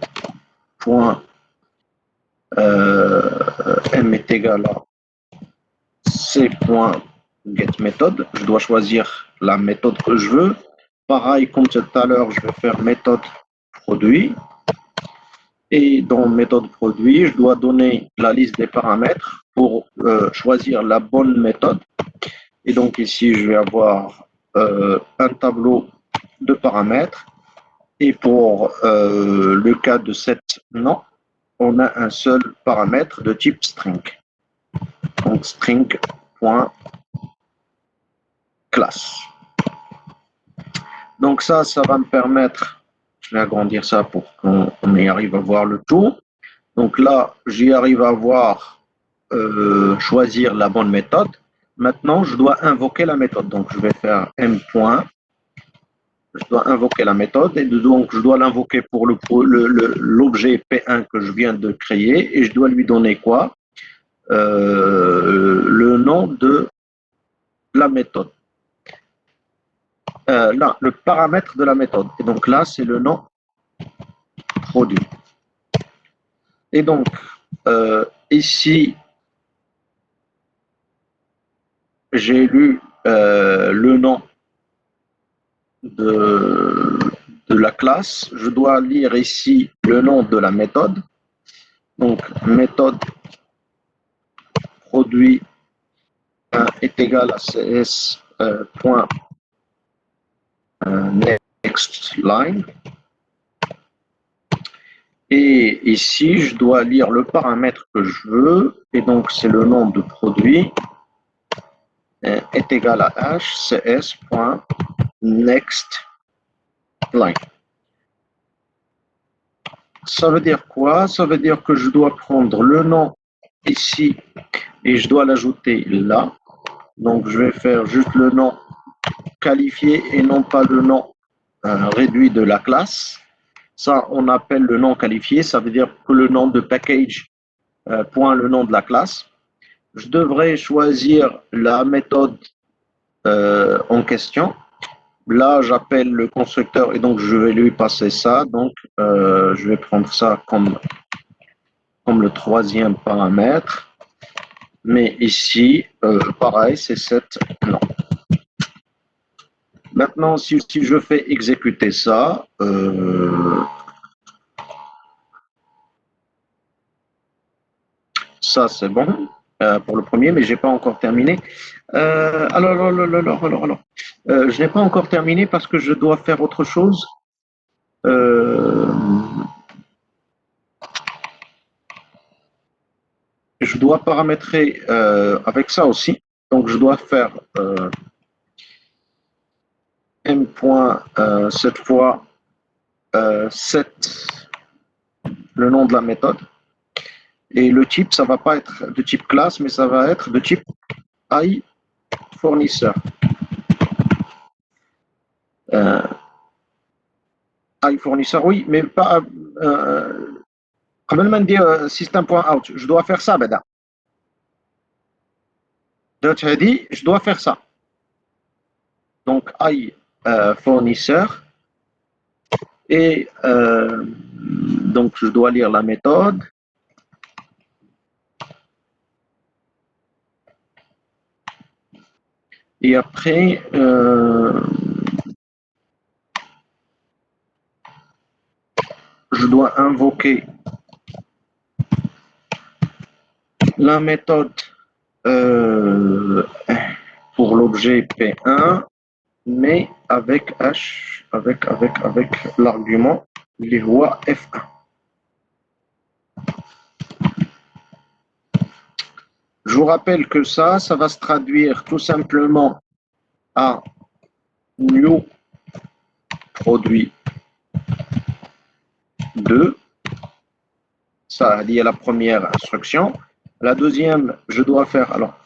M est égal à c.getMethod. Je dois choisir la méthode que je veux. Pareil, comme tout à l'heure, je vais faire méthode produit. Et dans méthode produit, je dois donner la liste des paramètres pour choisir la bonne méthode. Et donc ici, je vais avoir un tableau de paramètres. Et pour le cas de cette non, on a un seul paramètre de type string. Donc string.class. Donc ça va me permettre, je vais agrandir ça pour qu'on y arrive à voir le tout. Donc là, j'y arrive à voir choisir la bonne méthode. Maintenant, je dois invoquer la méthode. Donc je vais faire m. Je dois invoquer la méthode et donc je dois l'invoquer pour l'objet P1 que je viens de créer et je dois lui donner quoi? Le nom de la méthode. Là, le paramètre de la méthode. Et donc là, c'est le nom produit. Et donc, ici, j'ai lu le nom de la classe. Je dois lire ici le nom de la méthode. Donc, méthode produit est égal à cs.next line. Et ici, je dois lire le paramètre que je veux. Et donc, c'est le nom de produit est égal à hcs.nextLine. Ça veut dire quoi? Ça veut dire que je dois prendre le nom ici et je dois l'ajouter là. Donc, je vais faire juste le nom qualifié et non pas le nom réduit de la classe. Ça, on appelle le nom qualifié. Ça veut dire que le nom de package point le nom de la classe. Je devrais choisir la méthode en question. Là, j'appelle le constructeur et donc je vais lui passer ça. Donc, je vais prendre ça comme le troisième paramètre. Mais ici, pareil, c'est cette non. Maintenant, si je fais exécuter ça, ça c'est bon pour le premier, mais j'ai pas encore terminé. Alors, je n'ai pas encore terminé parce que je dois faire autre chose. Je dois paramétrer avec ça aussi. Donc, je dois faire m. Cette fois set le nom de la méthode. Et le type, ça ne va pas être de type classe, mais ça va être de type iFournisseur. iFournisseur, oui, mais pas. قبل ما ندير system.out, je dois faire ça, Beda. Je dois faire ça. Donc, iFournisseur. Et donc, je dois lire la méthode. Et après, je dois invoquer la méthode pour l'objet P1, mais avec l'argument les voies F1. Je vous rappelle que ça va se traduire tout simplement à new produit 2. Ça lié à la première instruction. La deuxième, je dois faire, alors,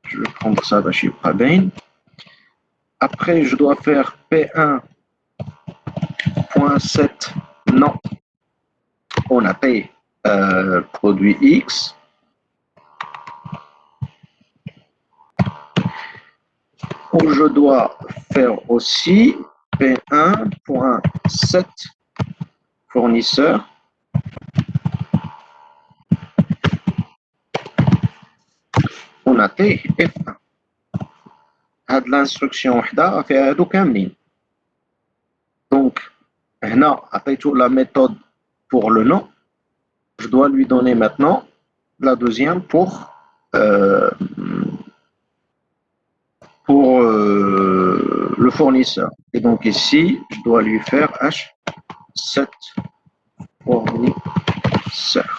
je vais prendre ça, après, je dois faire P1.set, non, on a P produit X. où je dois faire aussi P1.set fournisseur. On a T F1. هاد l'instruction وحده فيها هادو كاملين. Donc, هنا عطيتو la méthode pour le nom. Je dois lui donner maintenant la deuxième pour le fournisseur. Et donc ici, je dois lui faire H7 fournisseur.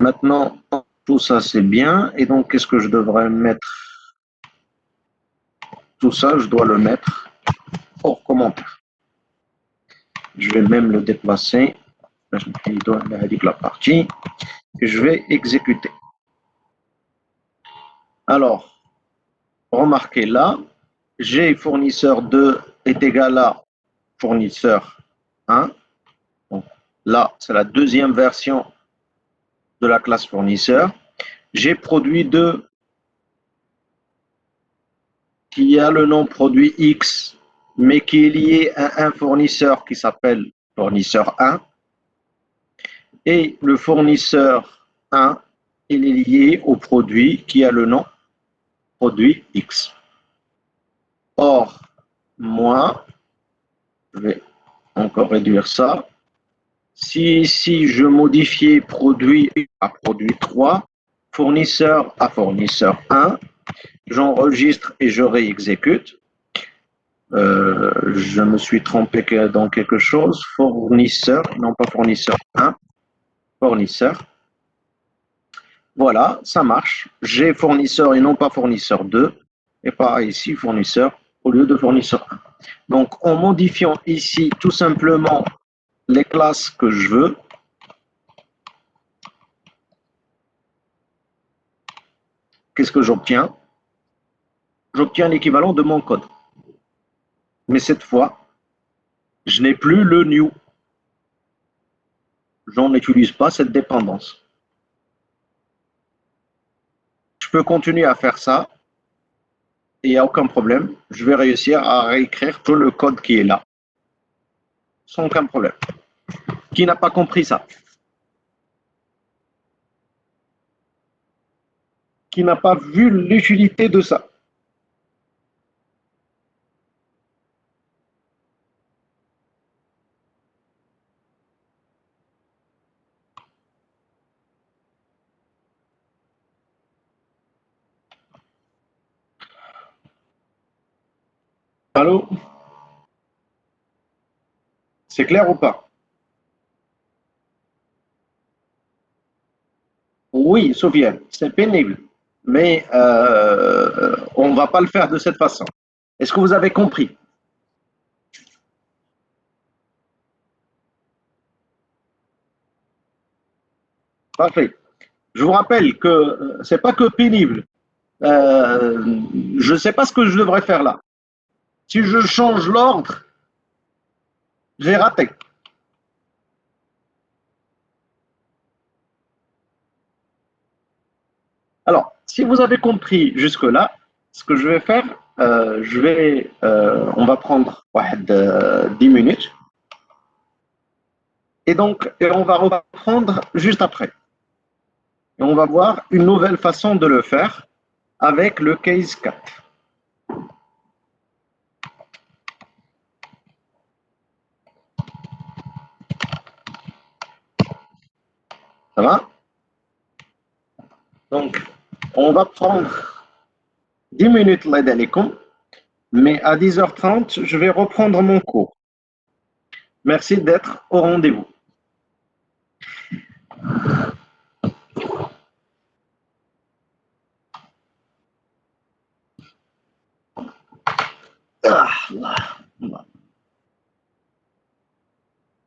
Maintenant, tout ça c'est bien. Et donc, qu'est-ce que je devrais mettre? Tout ça, je dois le mettre hors commentaire. Je vais même le déplacer. Là, je dois la partie. Et je vais exécuter. Alors, remarquez là, G fournisseur 2 est égal à fournisseur 1. Donc, là, c'est la deuxième version de la classe fournisseur. J'ai produit 2 qui a le nom produit X, mais qui est lié à un fournisseur qui s'appelle fournisseur 1. Et le fournisseur 1, il est lié au produit qui a le nom produit X. Or, moi, je vais encore réduire ça. Si je modifiais produit à produit 3, fournisseur à fournisseur 1, j'enregistre et je réexécute. Je me suis trompé dans quelque chose. Fournisseur, non pas fournisseur 1, fournisseur. Voilà, ça marche. J'ai fournisseur et non pas fournisseur 2. Et pareil ici, fournisseur au lieu de fournisseur 1. Donc, en modifiant ici tout simplement les classes que je veux, qu'est-ce que j'obtiens? J'obtiens l'équivalent de mon code. Mais cette fois, je n'ai plus le new. Je n'utilise pas cette dépendance. Je peux continuer à faire ça et il n'y a aucun problème. Je vais réussir à réécrire tout le code qui est là sans aucun problème. Qui n'a pas compris ça? Qui n'a pas vu l'utilité de ça? Allô? C'est clair ou pas? Oui, Sofiane, c'est pénible, mais on ne va pas le faire de cette façon. Est-ce que vous avez compris? Parfait. Je vous rappelle que c'est pas que pénible. Je ne sais pas ce que je devrais faire là. Si je change l'ordre, j'ai raté. Alors, si vous avez compris jusque-là, ce que je vais faire, on va prendre 10 minutes. Et donc, on va reprendre juste après. Et on va voir une nouvelle façon de le faire avec le case 4. Ça va? Donc, on va prendre 10 minutes, mais à 10h30, je vais reprendre mon cours. Merci d'être au rendez-vous. Ah, Allah.